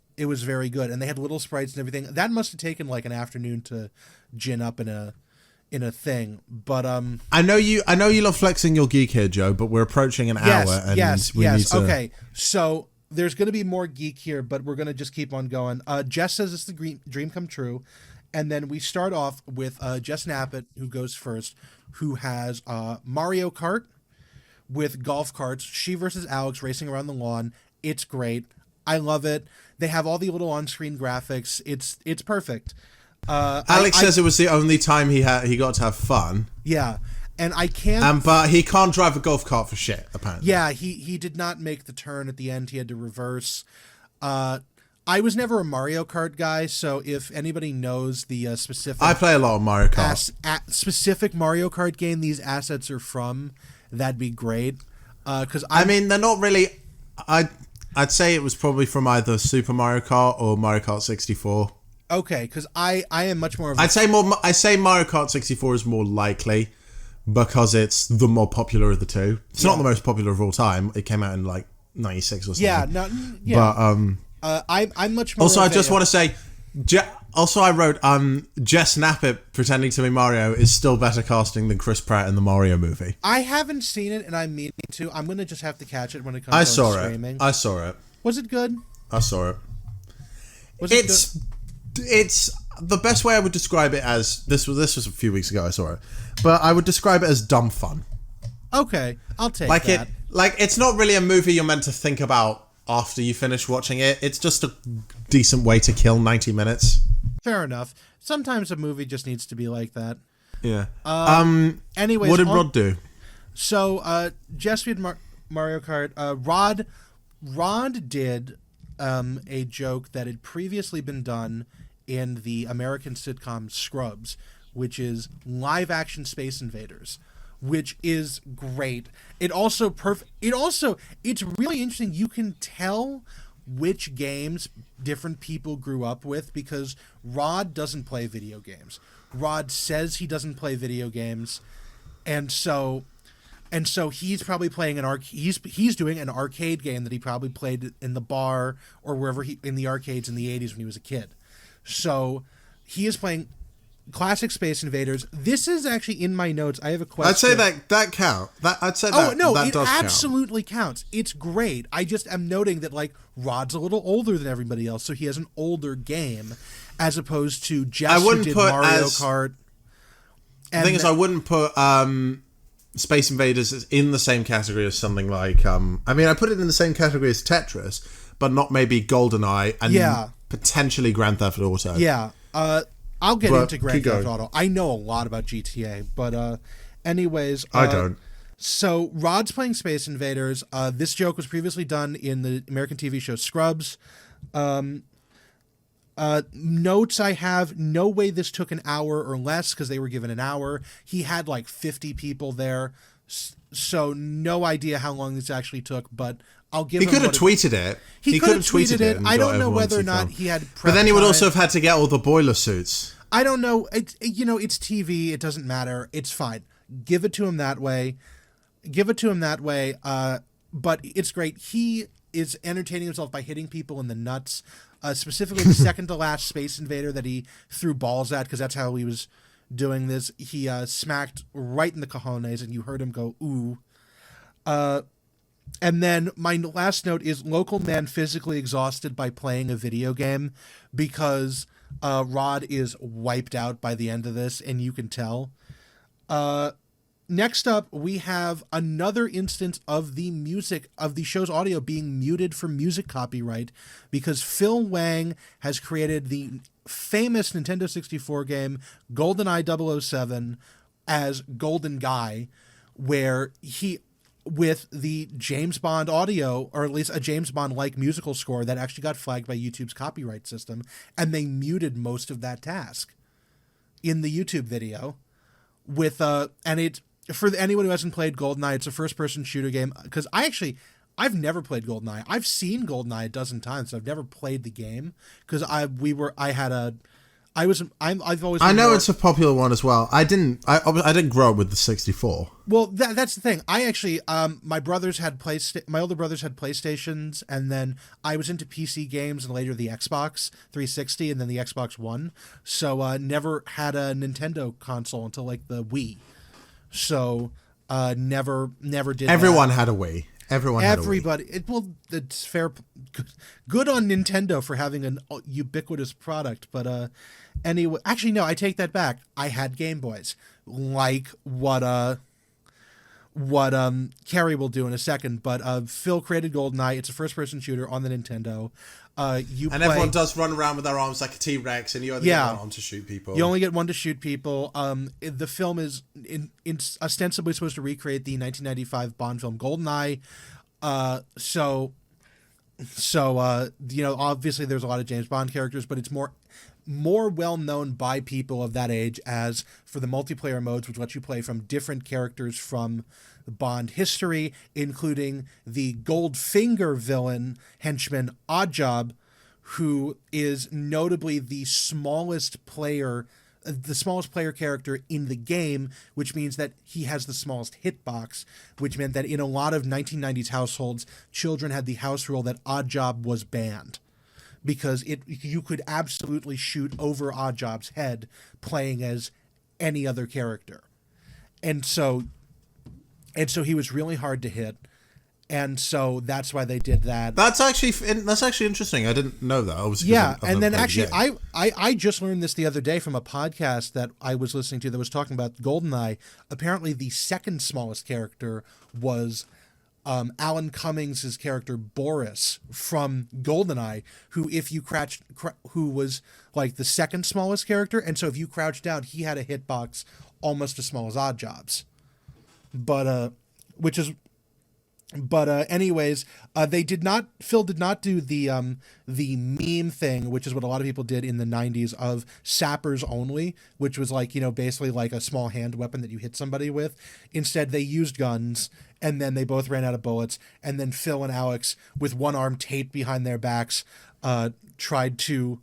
good. And they had little sprites and everything. That must have taken like an afternoon to gin up in a thing. But I know you love flexing your geek here, Joe, but we're approaching an hour and we need to... Okay. So there's going to be more geek here, but we're going to just keep on going. Jess says it's the dream come true. And then we start off with Jess Knappett, who goes first, who has Mario Kart with golf carts. She versus Alex racing around the lawn. It's great. I love it. They have all the little on-screen graphics. It's perfect. Alex says it was the only time he got to have fun. Yeah. And I can't... but he can't drive a golf cart for shit, apparently. Yeah, he did not make the turn at the end. He had to reverse. I was never a Mario Kart guy, so if anybody knows the specific... I play a lot of Mario Kart. Specific Mario Kart game these assets are from, that'd be great. Because I mean, they're not really... I'd say it was probably from either Super Mario Kart or Mario Kart 64. Okay, because I am much more of a... I'd say Mario Kart 64 is more likely, because it's the more popular of the two. It's not the most popular of all time. It came out in like 96 or something. But I'm much more... Also, I just want to say... Also, I wrote Jess Knappett pretending to be Mario is still better casting than Chris Pratt in the Mario movie. I haven't seen it, and I'm meaning to. I'm going to just have to catch it when it comes to streaming. I saw it. Was it good? I saw it. It's the best way I would describe it as... This was a few weeks ago I saw it. But I would describe it as dumb fun. Okay, I'll take that. It's not really a movie you're meant to think about after you finish watching it. It's just a decent way to kill 90 minutes. Fair enough. Sometimes a movie just needs to be like that. Yeah. Anyways, what did Rod do? So, Jess did Mario Kart. Rod did a joke that had previously been done in the American sitcom Scrubs, which is live-action Space Invaders, which is great. It's really interesting. You can tell which games different people grew up with because Rod doesn't play video games. Rod says he doesn't play video games, and so he's probably playing he's doing an arcade game that he probably played in the bar or wherever in the arcades in the 80s when he was a kid. So he is playing classic Space Invaders. This is actually in my notes. I have a question. I'd say that count. It absolutely counts. It's great. I just am noting that like Rod's a little older than everybody else, so he has an older game as opposed to Jess who did Mario Kart. The thing is, I wouldn't put Space Invaders in the same category as something like I put it in the same category as Tetris, but not maybe GoldenEye and potentially Grand Theft Auto. Yeah. I'll get into Grand Theft Auto. I know a lot about GTA, but anyways. I don't. So Rod's playing Space Invaders. This joke was previously done in the American TV show Scrubs. Notes I have, no way this took an hour or less because they were given an hour. He had like 50 people there, so no idea how long this actually took, but I'll give him... He could have tweeted it. He could have tweeted it. I don't know whether or not he had prep But then he would time. also have had to get all the boiler suits. I don't know. It's TV. It doesn't matter. It's fine. Give it to him that way. But it's great. He is entertaining himself by hitting people in the nuts. Specifically, the second to last Space Invader that he threw balls at, because that's how he was doing this. He smacked right in the cojones, and you heard him go, ooh. And then my last note is local man physically exhausted by playing a video game because Rod is wiped out by the end of this, and you can tell. Next up, we have another instance of the show's audio being muted for music copyright because Phil Wang has created the famous Nintendo 64 game GoldenEye 007 as Golden Guy, where he, with the James Bond audio, or at least a James Bond-like musical score that actually got flagged by YouTube's copyright system, and they muted most of that task in the YouTube video with, and it, for anyone who hasn't played GoldenEye, it's a first-person shooter game. Because I've never played GoldenEye. I've seen GoldenEye a dozen times, so I've never played the game. Because I've always. I know it's a popular one as well. I didn't grow up with the 64. Well, that's the thing. I actually, my older brothers had PlayStations, and then I was into PC games, and later the Xbox 360, and then the Xbox One. So never had a Nintendo console until like the Wii. So never did. Everyone had a Wii. Everybody. It's fair. Good on Nintendo for having an ubiquitous product. But anyway, actually no, I take that back. I had Game Boys, like what Carrie will do in a second. But Phil created GoldenEye. It's a first-person shooter on the Nintendo. Everyone does run around with their arms like a T-Rex, and you only get one arm to shoot people. You only get one to shoot people. The film is ostensibly supposed to recreate the 1995 Bond film GoldenEye. So obviously there's a lot of James Bond characters, but it's more well known by people of that age as for the multiplayer modes, which let you play from different characters from Bond history, including the Goldfinger villain henchman Oddjob, who is notably the smallest player character in the game, which means that he has the smallest hitbox, which meant that in a lot of 1990s households, children had the house rule that Oddjob was banned. Because you could absolutely shoot over Oddjob's head playing as any other character. And so he was really hard to hit. And so that's why they did that. That's actually interesting. I didn't know that. And then actually I just learned this the other day from a podcast that I was listening to that was talking about GoldenEye. Apparently the second smallest character was Alan Cummings' character Boris from GoldenEye, who if you who was like the second smallest character, and so if you crouched down, he had a hitbox almost as small as Oddjob's. Anyways, Phil did not do the meme thing, which is what a lot of people did in the 90s of sappers only, which was like, basically like a small hand weapon that you hit somebody with. Instead, they used guns, and then they both ran out of bullets, and then Phil and Alex, with one arm taped behind their backs, tried to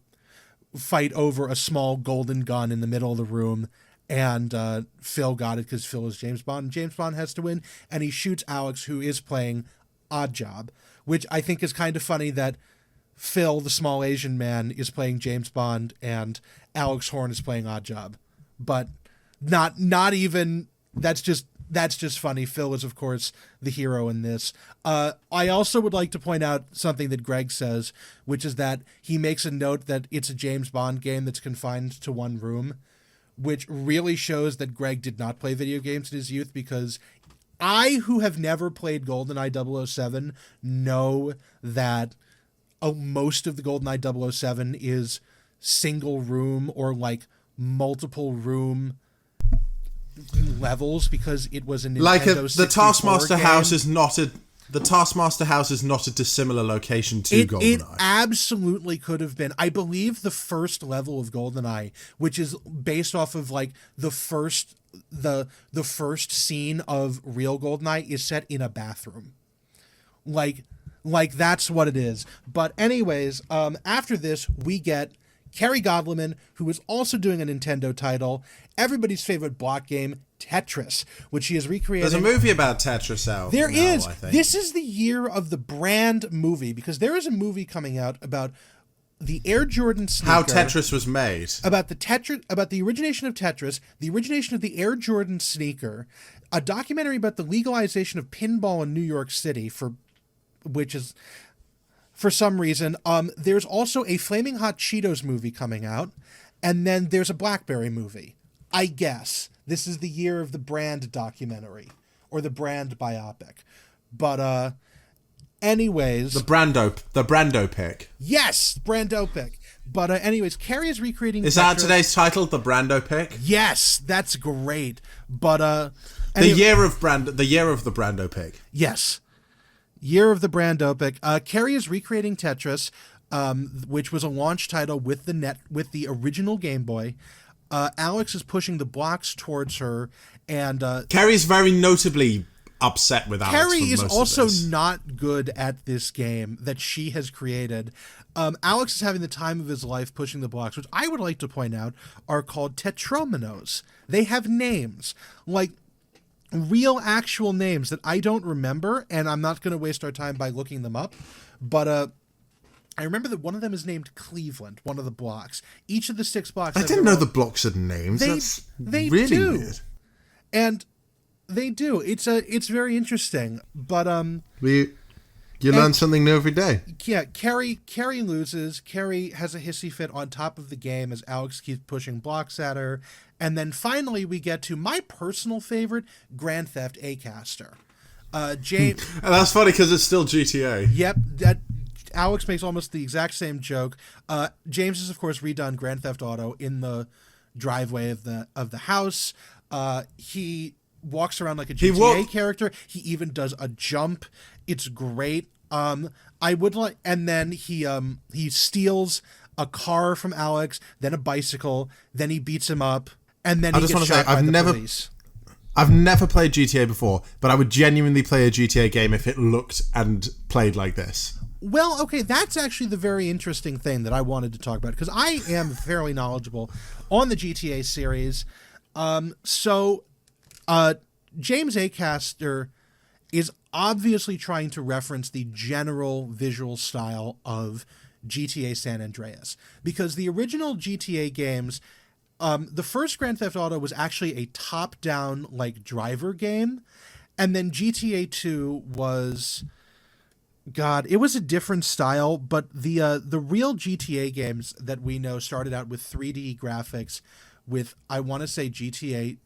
fight over a small golden gun in the middle of the room. And Phil got it because Phil is James Bond, and James Bond has to win. And he shoots Alex, who is playing Oddjob, which I think is kind of funny that Phil, the small Asian man, is playing James Bond, and Alex Horn is playing Oddjob. But not even. That's just funny. Phil is, of course, the hero in this. I also would like to point out something that Greg says, which is that he makes a note that it's a James Bond game that's confined to one room, which really shows that Greg did not play video games in his youth, because I, who have never played GoldenEye 007, know that most of the GoldenEye 007 is single room or like multiple room levels because it was a Nintendo Like 64 the Taskmaster game. house is not a. The Taskmaster house is not a dissimilar location to It GoldenEye. absolutely could have been. I believe the first level of GoldenEye, which is based off of like the first scene of real GoldenEye, is set in a bathroom. Like that's what it is. But anyways, after this we get Kerry Godliman, who is also doing a Nintendo title, everybody's favorite block game, Tetris, which she is recreating. There's a movie about Tetris out. There now, is. I think. This is the year of the Brand movie, because there is a movie coming out about the Air Jordan sneaker. How Tetris was made. About the origination of Tetris, the origination of the Air Jordan sneaker, a documentary about the legalization of pinball in New York City, which is for some reason. There's also a Flaming Hot Cheetos movie coming out, and then there's a BlackBerry movie. I guess this is the year of the Brand documentary or the Brand biopic. But anyways, the Brand-o-pic. Yes, Brand-o-pic. But anyways, Carrie is recreating. Is that today's title? The Brand-o-pic. Yes, that's great. But the year of the Brand-o-pic. Yes, year of the Brand-o-pic. Carrie is recreating Tetris, which was a launch title with the original Game Boy. Alex is pushing the blocks towards her, and Carrie's very notably upset with Alex. Carrie for is most also of this. not good at this game that she has created. Alex is having the time of his life pushing the blocks, which I would like to point out are called tetrominos. They have names, like real actual names that I don't remember, and I'm not going to waste our time by looking them up. But I remember that one of them is named Cleveland, one of the blocks. Each of the 6 blocks... I didn't know the blocks had names. They really do. weird. And they do. It's very interesting. But You learn something new every day. yeah, Carrie loses. Carrie has a hissy fit on top of the game as Alex keeps pushing blocks at her. And then finally we get to my personal favorite, Grand Theft Acaster. James... And that's funny because it's still GTA. Yep, that Alex makes almost the exact same joke. James has, of course, redone Grand Theft Auto in the driveway of the house. He walks around like a GTA character. He even does a jump. It's great. I would like, and then he steals a car from Alex, then a bicycle, then he beats him up, and then he gets shot by the police. I've never played GTA before, but I would genuinely play a GTA game if it looked and played like this. Well, okay, that's actually the very interesting thing that I wanted to talk about, because I am fairly knowledgeable on the GTA series. James Acaster is obviously trying to reference the general visual style of GTA San Andreas, because the original GTA games, the first Grand Theft Auto was actually a top-down, like, driver game, and then GTA 2 was... God, it was a different style, but the real GTA games that we know started out with 3D graphics with, I want to say GTA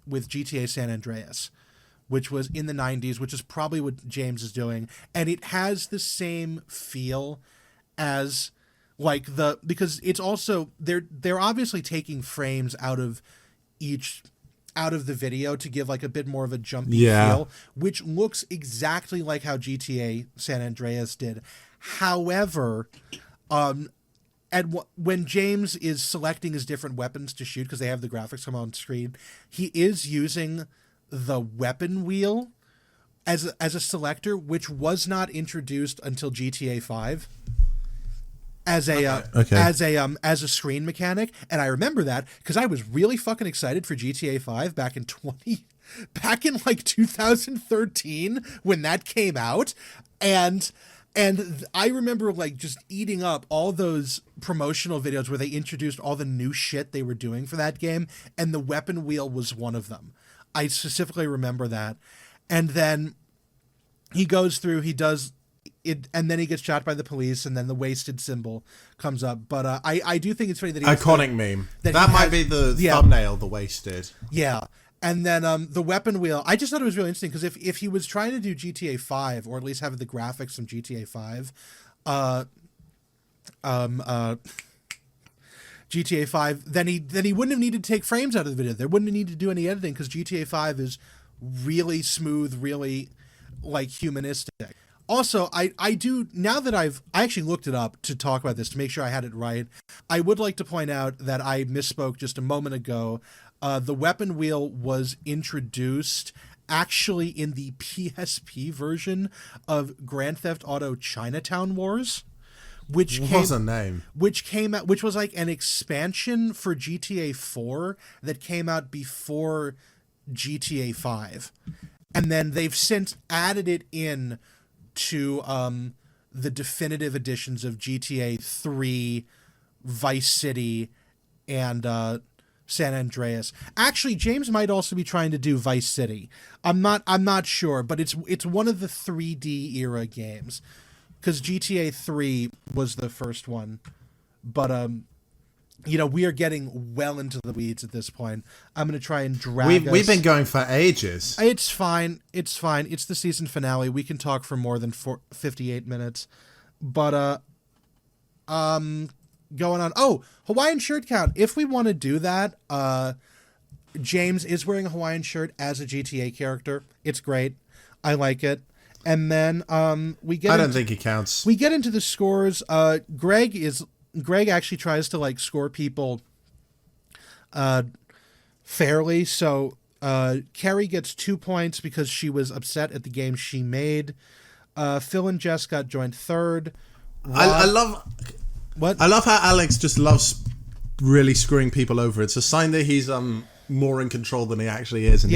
San Andreas, which was in the 90s, which is probably what James is doing. And it has the same feel as like because it's also, they're obviously taking frames out of the video to give like a bit more of a jumpy feel, which looks exactly like how GTA San Andreas did. However, when James is selecting his different weapons to shoot, because they have the graphics come on screen, he is using the weapon wheel as a selector, which was not introduced until GTA 5. As a screen mechanic, and I remember that because I was really fucking excited for GTA 5 back in like 2013 when that came out, and I remember like just eating up all those promotional videos where they introduced all the new shit they were doing for that game, and the weapon wheel was one of them. I specifically remember that, and then he goes through, he does it, and then he gets shot by the police, and then the wasted symbol comes up. But I do think it's funny that iconic meme that might be the thumbnail, the wasted. Yeah, and then the weapon wheel. I just thought it was really interesting because if he was trying to do GTA 5 or at least have the graphics from GTA 5, GTA 5, then he wouldn't have needed to take frames out of the video. There wouldn't have needed to do any editing because GTA 5 is really smooth, really like humanistic. Also, I do, now that I actually looked it up to talk about this to make sure I had it right, I would like to point out that I misspoke just a moment ago. The weapon wheel was introduced actually in the PSP version of Grand Theft Auto Chinatown Wars. Which was like an expansion for GTA 4 that came out before GTA 5. And then they've since added it in to the definitive editions of GTA 3, Vice City, and San Andreas. Actually, James might also be trying to do Vice City. I'm not sure, but it's one of the 3D era games. Because GTA 3 was the first one. But, we are getting well into the weeds at this point. I'm going to try and drag We've been going for ages. It's fine. It's the season finale. We can talk for more than 58 minutes. But, going on. Oh, Hawaiian shirt count. If we want to do that, James is wearing a Hawaiian shirt as a GTA character. It's great. I like it. And then we get. I don't think it counts. We get into the scores. Greg actually tries to like score people fairly. So Carrie gets 2 points because she was upset at the game she made. Phil and Jess got joint third. I love how Alex just loves really screwing people over. It's a sign that he's more in control than he actually is, and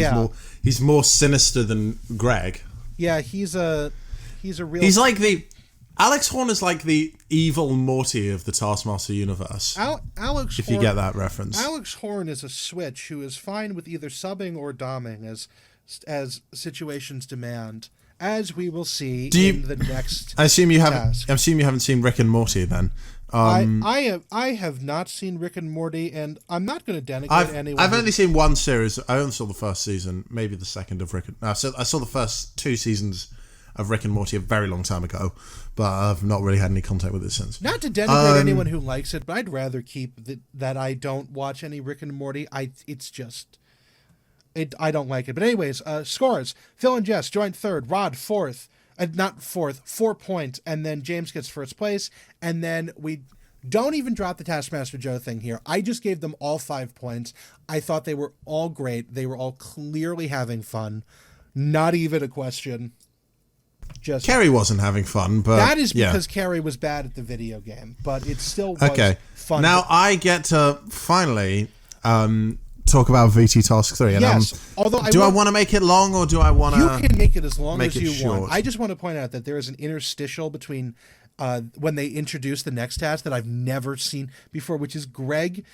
he's more sinister than Greg. Yeah, he's a real. He's like Alex Horn is like the evil Morty of the Taskmaster universe. Alex if Horn, you get that reference. Alex Horn is a switch who is fine with either subbing or doming as situations demand, as we will see in the next. I assume you haven't seen Rick and Morty then. I have not seen Rick and Morty, and I'm not going to denigrate anyone. I've only seen one series. I only saw the first season, maybe the second of Rick. I saw the first 2 seasons of Rick and Morty a very long time ago, but I've not really had any contact with it since. Not to denigrate anyone who likes it, but I'd rather keep that I don't watch any Rick and Morty. I don't like it. But anyways, scores. Phil and Jess joint third. Rod fourth. Not fourth, 4 points, and then James gets first place, and then we don't even drop the Taskmaster Joe thing here. I just gave them all 5 points. I thought they were all great. They were all clearly having fun. Not even a question. Just Carrie wasn't having fun, but that is because Carrie was bad at the video game, but it still was fun. Now I get to finally talk about VT Task 3. And, yes. Although I want to make it long, or do I want to? You can make it as long as you short. want. I just want to point out that there is an interstitial between when they introduce the next task that I've never seen before, which is Greg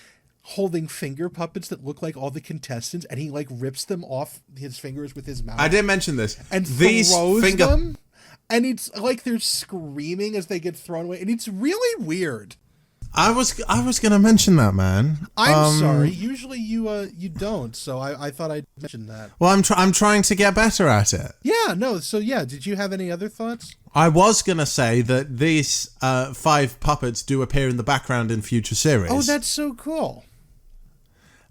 holding finger puppets that look like all the contestants, and he like rips them off his fingers with his mouth. I did mention this. And throws them, and it's like they're screaming as they get thrown away, and it's really weird. I was gonna mention that, man. I'm sorry. Usually you don't, so I thought I'd mention that. Well, I'm trying to get better at it. Yeah, no. So yeah, did you have any other thoughts? I was gonna say that these 5 puppets do appear in the background in future series. Oh, that's so cool.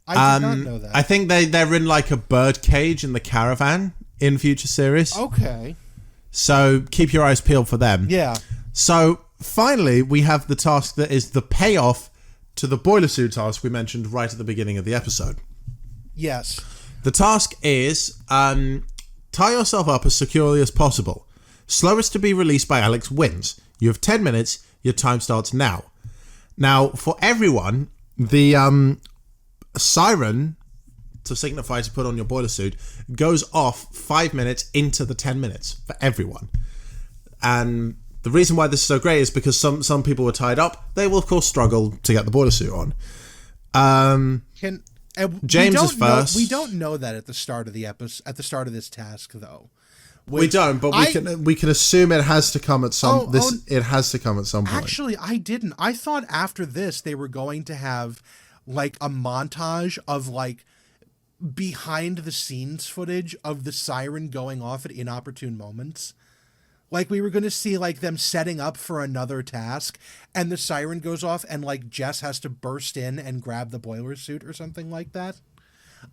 I did not know that. I think they're in like a bird cage in the caravan in future series. Okay. So keep your eyes peeled for them. Yeah. So finally, we have the task that is the payoff to the boiler suit task we mentioned right at the beginning of the episode. Yes. The task is tie yourself up as securely as possible. Slowest to be released by Alex wins. You have 10 minutes. Your time starts now. Now, for everyone, the siren to signify to put on your boiler suit goes off 5 minutes into the 10 minutes for everyone. And the reason why this is so great is because some people were tied up. They will, of course, struggle to get the boiler suit on. James is first. We don't know that at the start of the episode, at the start of this task, though. We don't, but we can assume it has to come at some. It has to come at some point. Actually, I didn't. I thought after this they were going to have like a montage of like behind the scenes footage of the siren going off at inopportune moments. Like we were going to see like them setting up for another task and the siren goes off and like Jess has to burst in and grab the boiler suit or something like that.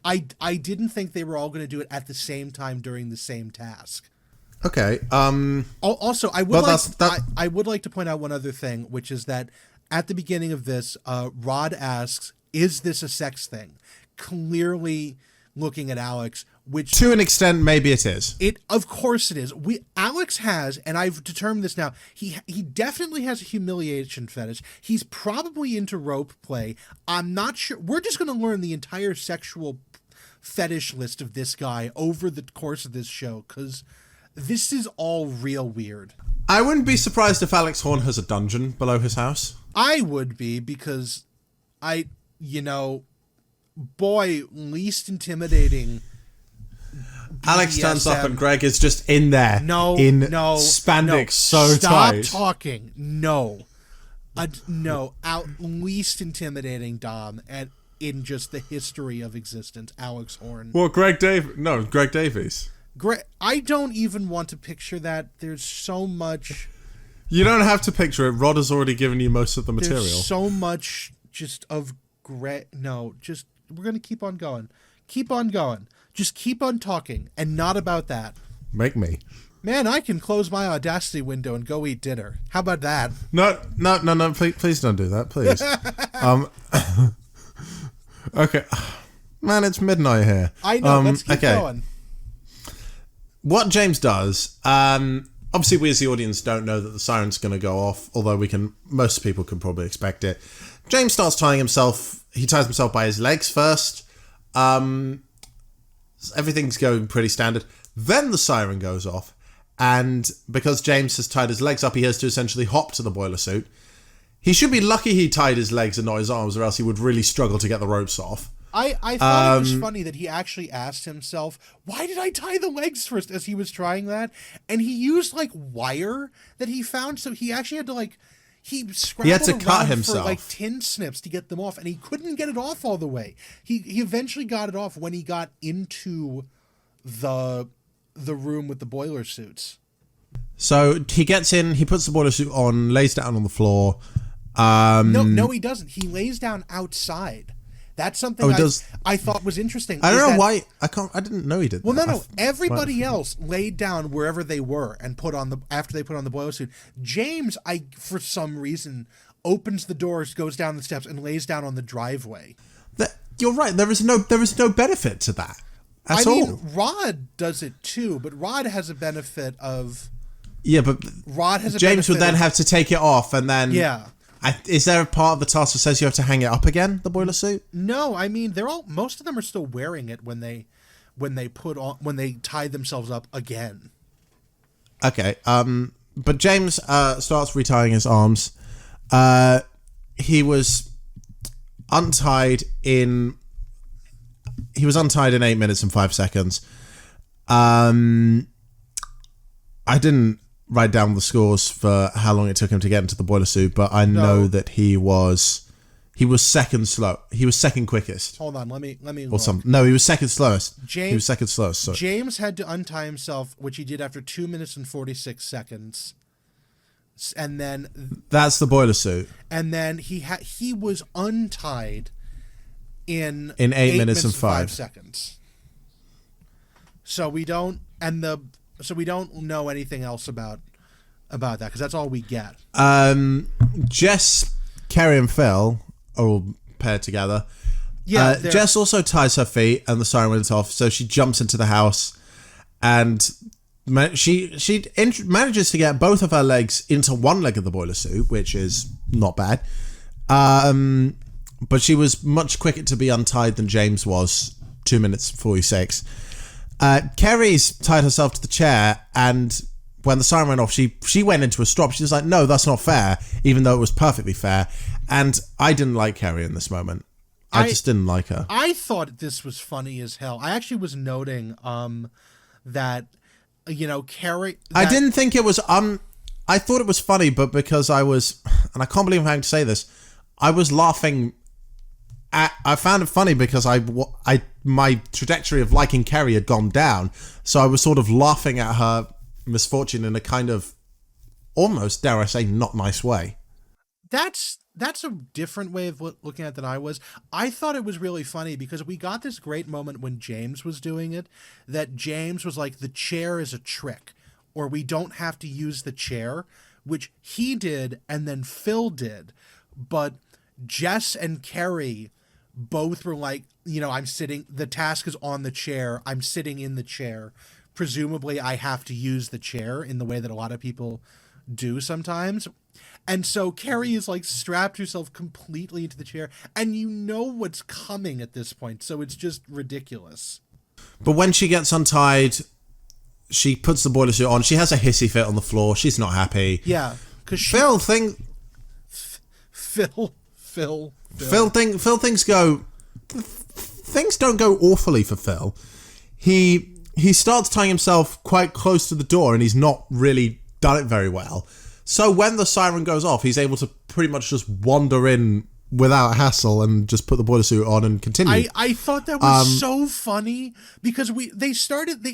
I didn't think they were all going to do it at the same time during the same task. Okay. Also, I would like to point out one other thing, which is that at the beginning of this, Rod asks, "Is this a sex thing?" Clearly looking at Alex, which to an extent, maybe it is. Of course it is. Alex has, and I've determined this now, he definitely has a humiliation fetish. He's probably into rope play. I'm not sure. We're just going to learn the entire sexual fetish list of this guy over the course of this show, because this is all real weird. I wouldn't be surprised if Alex Horn has a dungeon below his house. I would be, because boy, least intimidating. Alex turns up and Greg is just in there. Spandex so tight. Stop talking. Least intimidating Dom and in just the history of existence, Alex Horn. Well, Greg Davies. I don't even want to picture that. There's so much. You don't have to picture it. Rod has already given you most of the material. There's so much just of Greg. We're going to keep on going. Keep on going. Just keep on talking, and not about that. Make me. Man, I can close my Audacity window and go eat dinner. How about that? No, please don't do that, please. Okay. Man, it's midnight here. I know, let's keep going. What James does, obviously we as the audience don't know that the siren's going to go off, although most people can probably expect it. James starts tying himself. He ties himself by his legs first. Everything's going pretty standard. Then the siren goes off, and because James has tied his legs up, he has to essentially hop to the boiler suit. He should be lucky he tied his legs and not his arms, or else he would really struggle to get the ropes off. I thought it was funny that he actually asked himself, why did I tie the legs first, as he was trying that? And he used like wire that he found, so he actually had to he had to cut himself for tin snips to get them off, and he couldn't get it off all the way. He eventually got it off when he got into the room with the boiler suits. So he gets in, he puts the boiler suit on, lays down on the floor. No, he doesn't. He lays down outside. That's something I thought was interesting. I don't know why. I didn't know he did. Well, no. Everybody else laid down wherever they were and after they put on the boiler suit. James, for some reason, opens the doors, goes down the steps, and lays down on the driveway. You're right. There is no benefit to that at all. Rod does it too, but Rod has a benefit of. Yeah, but Rod has. James would then have to take it off, and then is there a part of the task that says you have to hang it up again, the boiler suit? No, most of them are still wearing it when they tie themselves up again. Okay. But James starts retying his arms. He was untied in 8 minutes and 5 seconds. I didn't write down the scores for how long it took him to get into the boiler suit, but I know that he was second slow. He was second quickest. Hold on, let me or something. No, he was second slowest. He was second slowest. Sorry. James had to untie himself, which he did after 2 minutes and 46 seconds. And then that's the boiler suit. And then he was untied in 8 minutes and 5 seconds. So we don't know anything else about that, because that's all we get. Jess, Kerry, and Phil are all paired together. Yeah. Jess also ties her feet, and the siren went off, so she jumps into the house, and she manages to get both of her legs into one leg of the boiler suit, which is not bad. But she was much quicker to be untied than James was, 2 minutes 46. Kerry's tied herself to the chair, and when the siren went off, she went into a stop. She was like, no, that's not fair, even though it was perfectly fair. And I didn't like Kerry in this moment. I just didn't like her. I thought this was funny as hell. I actually was noting that, Kerry... I didn't think it was... I thought it was funny, but because I was... And I can't believe I'm having to say this. I was laughing... I found it funny because my trajectory of liking Kerry had gone down, so I was sort of laughing at her misfortune in a kind of almost, dare I say, not nice way. That's a different way of looking at it than I was. I thought it was really funny because we got this great moment when James was doing it, that James was like, the chair is a trick, or we don't have to use the chair, which he did and then Phil did. But Jess and Kerry both were like, the task is on the chair, I'm sitting in the chair. Presumably I have to use the chair in the way that a lot of people do sometimes. And so Carrie is like strapped herself completely into the chair, and you know what's coming at this point, so it's just ridiculous. But when she gets untied, she puts the boiler suit on. She has a hissy fit on the floor. She's not happy. Yeah, because Phil things don't go awfully for Phil. He starts tying himself quite close to the door, and he's not really done it very well. So when the siren goes off, he's able to pretty much just wander in without hassle and just put the boiler suit on and continue. I thought that was so funny because they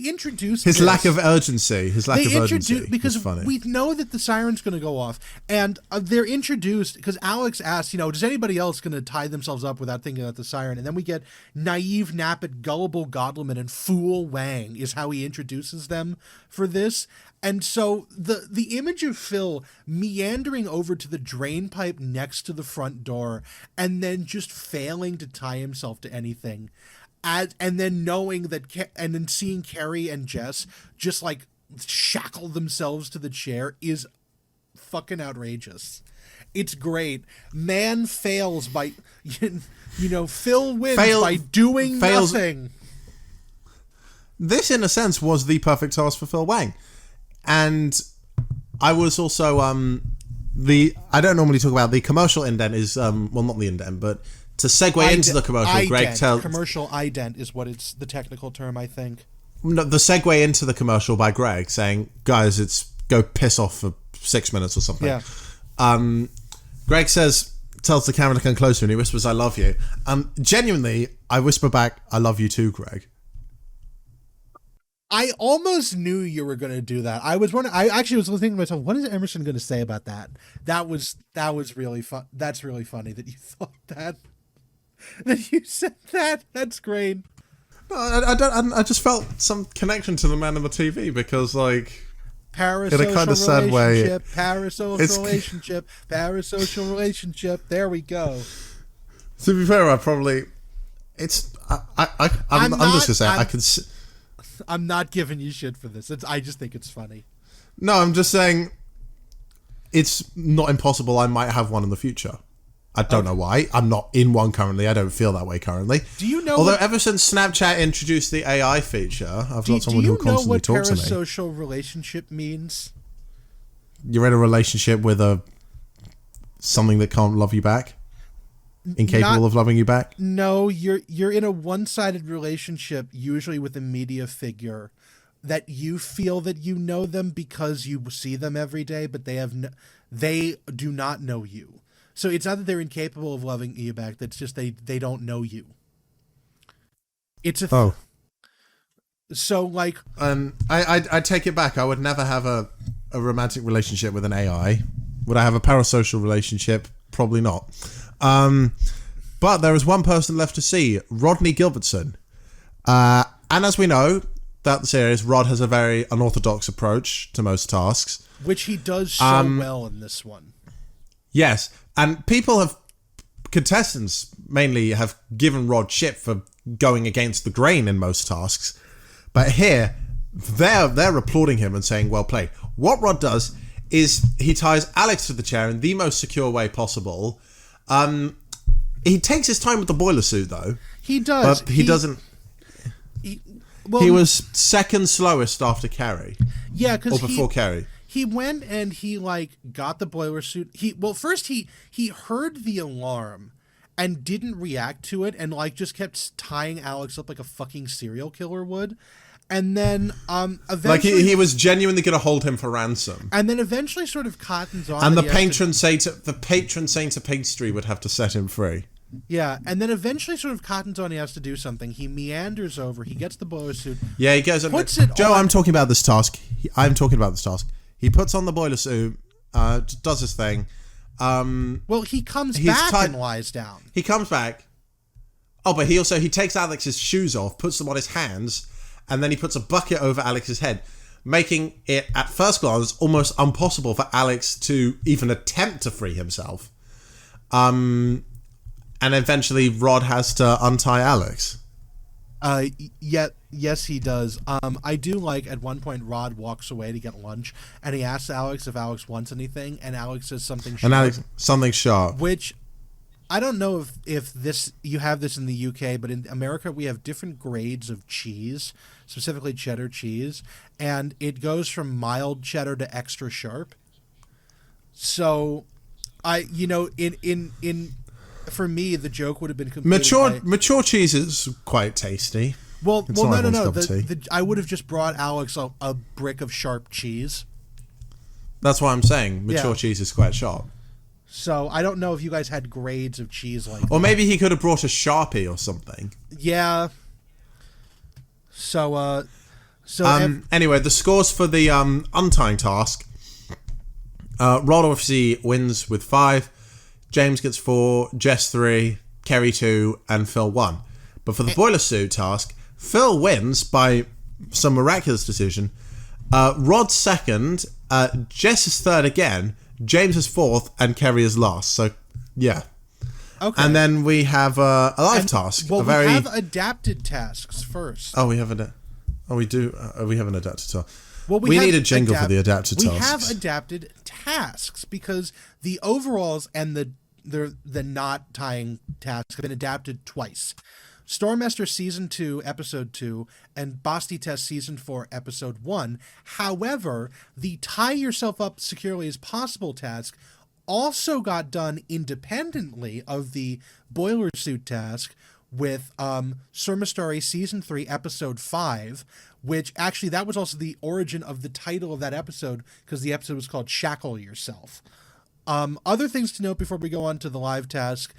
introduced his lack of urgency. Because was funny. We know that the siren's going to go off, and they're introduced because Alex asks, does anybody else going to tie themselves up without thinking about the siren? And then we get naive, nappet, gullible Godleman and fool Wang is how he introduces them for this. And so the image of Phil meandering over to the drain pipe next to the front door and then just failing to tie himself to anything, and then knowing that, and then seeing Carrie and Jess just like shackle themselves to the chair is fucking outrageous. It's great. Man fails by, Phil wins by doing nothing. This, in a sense, was the perfect task for Phil Wang. And I was also I don't normally talk about the commercial indent is not the indent, but to segue into the commercial, Greg tells commercial ident is what it's the technical term, I think. No, the segue into the commercial by Greg saying, "Guys, it's go piss off for 6 minutes or something." Yeah. Greg tells the camera to come closer, and he whispers, "I love you." Genuinely, I whisper back, "I love you too, Greg." I almost knew you were going to do that. I was wondering. I actually was thinking to myself, "What is Emerson going to say about that?" That was really fun. That's really funny that you thought that. That you said that. That's great. No, I just felt some connection to the man on the TV because, like, parasocial in a kind of sad way, parasocial relationship. There we go. To be fair, I'm just gonna say I can. I'm not giving you shit for this. I just think it's funny. No, I'm just saying it's not impossible. I might have one in the future. I don't know why. I'm not in one currently. I don't feel that way currently. Do you know? Although ever since Snapchat introduced the AI feature, I've got someone who constantly talks to me. Do you know what parasocial relationship means? You're in a relationship with something that can't love you back? Incapable of loving you back? No, you're in a one-sided relationship, usually with a media figure, that you feel that you know them because you see them every day, but they do not know you. So it's not that they're incapable of loving you back. That's just they don't know you. It's a so like I take it back. I would never have a romantic relationship with an AI. Would I have a parasocial relationship? Probably not. But there is one person left to see, Rodney Gilbertson. And as we know, throughout the series, Rod has a very unorthodox approach to most tasks. Which he does so well in this one. Yes. And contestants mainly have given Rod shit for going against the grain in most tasks. But here, they're applauding him and saying, well played. What Rod does is he ties Alex to the chair in the most secure way possible. He takes his time with the boiler suit, though. He does. But he doesn't... He was second slowest after Carrie. Yeah, because before Carrie. He went and he, got the boiler suit. First he heard the alarm and didn't react to it and, just kept tying Alex up like a fucking serial killer would. And then, eventually... he was genuinely going to hold him for ransom. And then eventually sort of cottons on... And the patron saint of Pastry would have to set him free. Yeah, and then eventually sort of cottons on he has to do something. He meanders over, he gets the boiler suit. Yeah, he goes... Puts it Joe, on. I'm talking about this task. I'm talking about this task. He puts on the boiler suit, does his thing. Well, he comes back and lies down. He comes back. Oh, but he takes Alex's shoes off, puts them on his hands, and then he puts a bucket over Alex's head, making it, at first glance, almost impossible for Alex to even attempt to free himself. And eventually Rod has to untie Alex. Yes, he does. I do like at one point Rod walks away to get lunch, and he asks Alex if Alex wants anything, and Alex says something sharp. And Alex, something sharp. Which, I don't know if you have this in the UK, but in America we have different grades of cheese, specifically cheddar cheese, and it goes from mild cheddar to extra sharp. So, for me, the joke would have been mature cheese is quite tasty. No. I would have just brought Alex a brick of sharp cheese. That's what I'm saying. Mature cheese is quite sharp. So I don't know if you guys had grades of cheese like that. Or maybe he could have brought a Sharpie or something. Yeah. So anyway, the scores for the untying task. Rod obviously wins with 5. James gets 4, Jess 3, Kerry 2, and Phil 1. But for the boiler suit task, Phil wins by some miraculous decision. Rod's 2nd, Jess is 3rd again, James is 4th, and Kerry is last. So, yeah. Okay. And then we have a live task. Well, we have adapted tasks first. Oh, we have we do. We have an adapted task. Well, we need a jingle for the adapted tasks. We have adapted tasks because the overalls and the knot tying tasks have been adapted twice. Stormmaster Season 2, Episode 2, and Basti Test Season 4, Episode 1. However, the tie yourself up securely as possible task also got done independently of the boiler suit task with Surmastari Season 3, Episode 5, which actually that was also the origin of the title of that episode because the episode was called Shackle Yourself. Other things to note before we go on to the live task.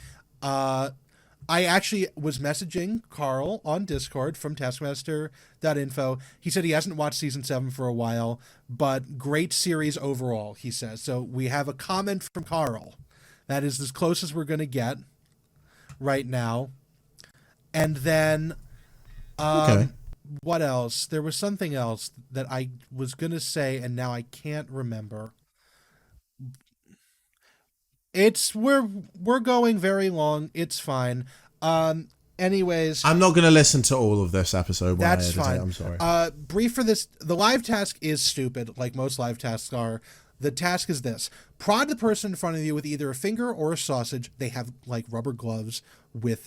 I actually was messaging Karl on Discord from Taskmaster.info. He said he hasn't watched Season 7 for a while, but great series overall, he says. So we have a comment from Karl. That is as close as we're going to get right now. And then, okay. What else? There was something else that I was going to say, and now I can't remember. We're going very long. It's fine. Anyways, I'm not going to listen to all of this episode. That's fine. I'm sorry. Brief for this. The live task is stupid, like most live tasks are. The task is this: prod the person in front of you with either a finger or a sausage. They have like rubber gloves with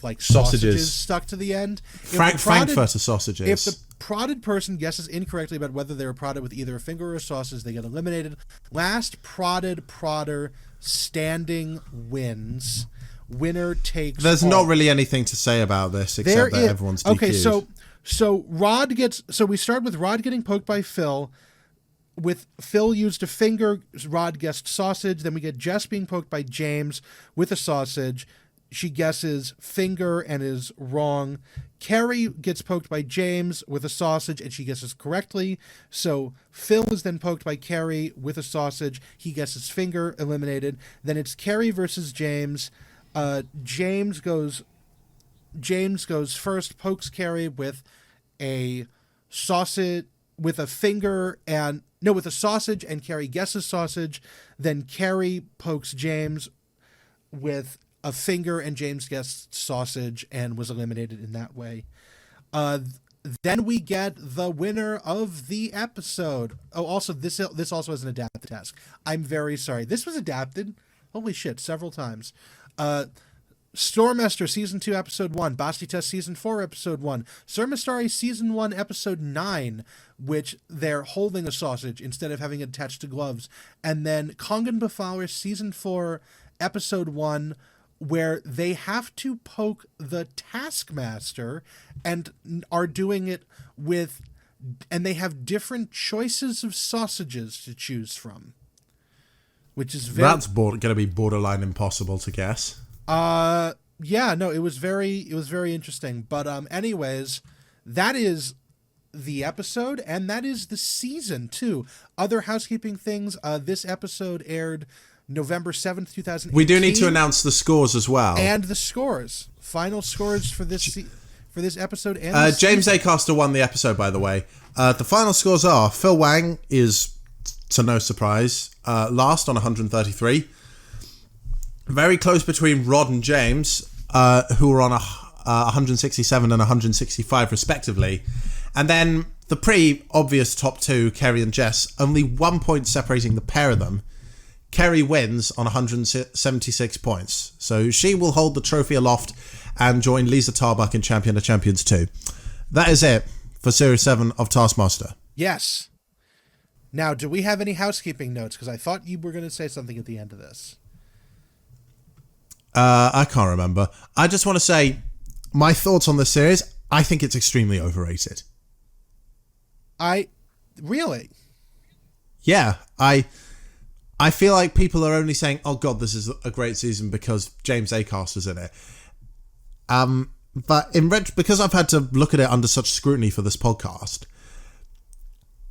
like sausages stuck to the end. Frankfurter sausages. If the prodded person guesses incorrectly about whether they were prodded with either a finger or a sausage, they get eliminated. Last prodded prodder standing wins. Winner takes There's all. not really anything to say about this except that everyone's DQ'd. Okay, so Rod gets. So we start with Rod getting poked by Phil. With Phil used a finger, Rod guessed sausage. Then we get Jess being poked by James with a sausage. She guesses finger and is wrong. Kerry gets poked by James with a sausage and she guesses correctly. So Phil is then poked by Kerry with a sausage. He guesses finger, eliminated. Then it's Kerry versus James. James goes first, pokes Kerry with a sausage, with a sausage, and Kerry guesses sausage. Then Kerry pokes James with a finger and James guessed sausage and was eliminated in that way. Then we get the winner of the episode. Oh, also this also has an adapted task. I'm very sorry. This was adapted. Holy shit, several times. Stormmaster Season 2, Episode 1, Basti Test Season 4, Episode 1, Surmastari Season 1, Episode 9, which they're holding a sausage instead of having it attached to gloves, and then Kongan Befowler Season 4, Episode 1, where they have to poke the Taskmaster and are doing it with, and they have different choices of sausages to choose from, which is very... That's going to be borderline impossible to guess. Yeah, no, it was very interesting. But anyways, that is the episode, and that is the season, too. Other housekeeping things, this episode aired November 7th, 2018. We do need to announce the scores as well. And the scores. Final scores for this episode. And James Acaster won the episode, by the way. The final scores are, Phil Wang is, to no surprise, last on 133. Very close between Rod and James, who are on 167 and 165 respectively. And then the pretty obvious top two, Kerry and Jess, only 1 point separating the pair of them. Kerry wins on 176 points. So she will hold the trophy aloft and join Lisa Tarbuck in Champion of Champions 2. That is it for Series 7 of Taskmaster. Yes. Now, do we have any housekeeping notes? Because I thought you were going to say something at the end of this. I can't remember. I just want to say my thoughts on this series. I think it's extremely overrated. Really? Yeah, I feel like people are only saying, "Oh God, this is a great season" because James Acaster's in it. But because I've had to look at it under such scrutiny for this podcast,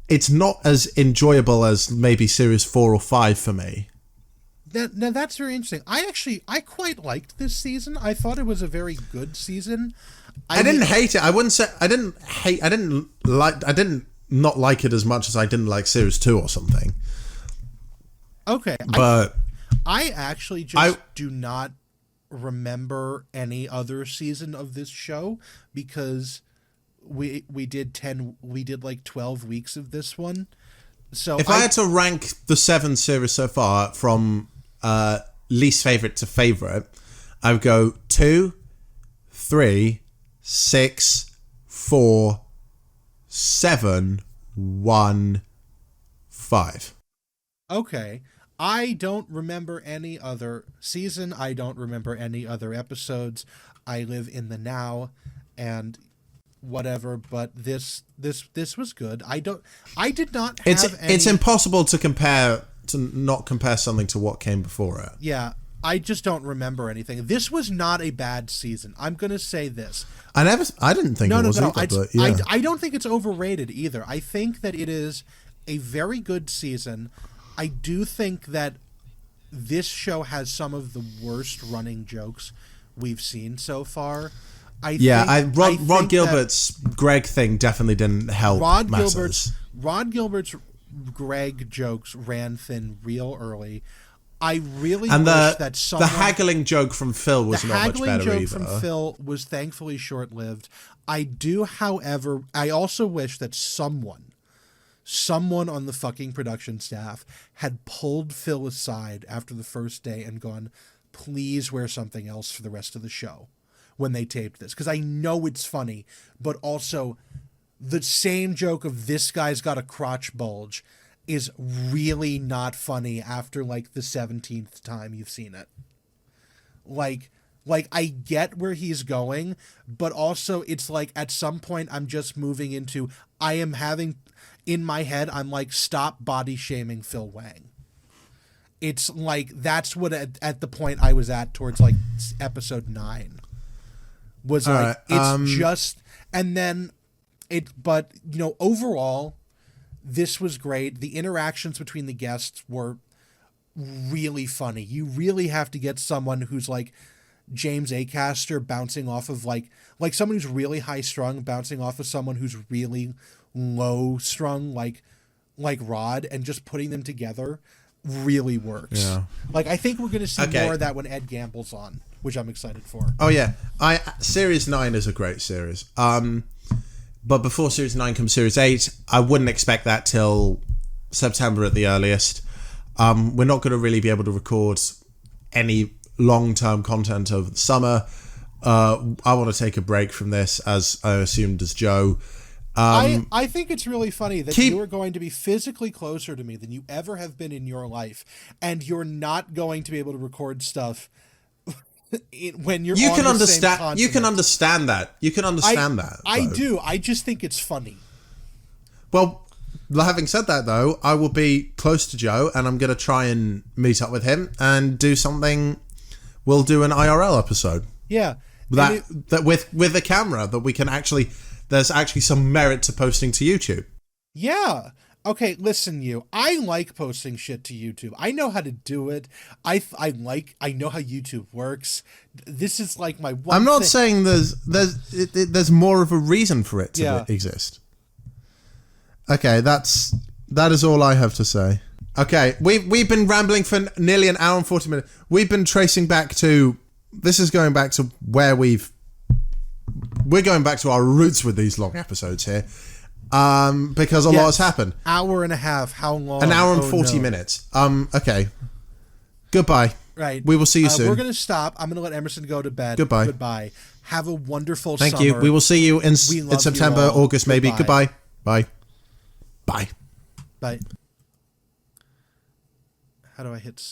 it's not as enjoyable as maybe Series 4 or 5 for me. Now that's very interesting. I quite liked this season. I thought it was a very good season. I didn't hate it. I wouldn't say I didn't not like it as much as I didn't like Series 2 or something. Okay. But I actually just do not remember any other season of this show because we did like 12 weeks of this one. So if I had to rank the 7 series so far from least favorite to favorite, I would go 2, 3, 6, 4, 7, 1, 5. Okay. I don't remember any other season. I don't remember any other episodes. I live in the now and whatever, but this was good. I did not have It's impossible to not compare something to what came before it. Yeah. I just don't remember anything. This was not a bad season. I'm going to say this. I didn't think it was either, but yeah. I don't think it's overrated either. I think that it is a very good season. I do think that this show has some of the worst running jokes we've seen so far. Rod Gilbert's Greg thing definitely didn't help matters. Rod Gilbert's Greg jokes ran thin real early. I really wish that someone... The haggling joke from Phil was not much better either. The haggling joke from Phil was thankfully short-lived. I do, however... I also wish that someone on the fucking production staff had pulled Phil aside after the first day and gone, please wear something else for the rest of the show when they taped this. Because I know it's funny, but also the same joke of this guy's got a crotch bulge is really not funny after like the 17th time you've seen it. Like I get where he's going, but also it's like at some point I'm just moving into, in my head, I'm like, stop body shaming Phil Wang. It's like, that's what at the point I was at towards like episode 9 was like, it's just, and then but you know, overall, this was great. The interactions between the guests were really funny. You really have to get someone who's like James Acaster bouncing off of like someone who's really high strung bouncing off of someone who's really low strung like Rod, and just putting them together really works. Yeah. Like I think we're going to see more of that when Ed Gamble's on, which I'm excited for. Oh yeah. Series 9 is a great series. But before Series 9 comes Series 8, I wouldn't expect that till September at the earliest. We're not going to really be able to record any long-term content over the summer. I want to take a break from this, as I assumed as Joe. I think it's really funny that you are going to be physically closer to me than you ever have been in your life, and you're not going to be able to record stuff when you're on the same continent. You can understand that. I do. I just think it's funny. Well, having said that, though, I will be close to Joe, and I'm going to try and meet up with him and do something. We'll do an IRL episode. Yeah. That with a camera that we can actually there's actually some merit to posting to YouTube. Yeah. Okay, listen, I like posting shit to YouTube. I know how to do it. I know how YouTube works. This is like my one I'm not thing. saying there's more of a reason for it to exist. Okay, that is all I have to say. Okay, we've been rambling for nearly an hour and 40 minutes. We've been tracing back to, this is going back to where we're going back to our roots with these long episodes here. Because a lot has happened. Hour and a half. How long? An hour and 40 minutes. Okay. Goodbye. Right. We will see you soon. We're going to stop. I'm going to let Emerson go to bed. Goodbye. Have a wonderful Thank summer. you. We will see you in September, August, maybe. Goodbye. Bye. Bye. Bye. How do I hit...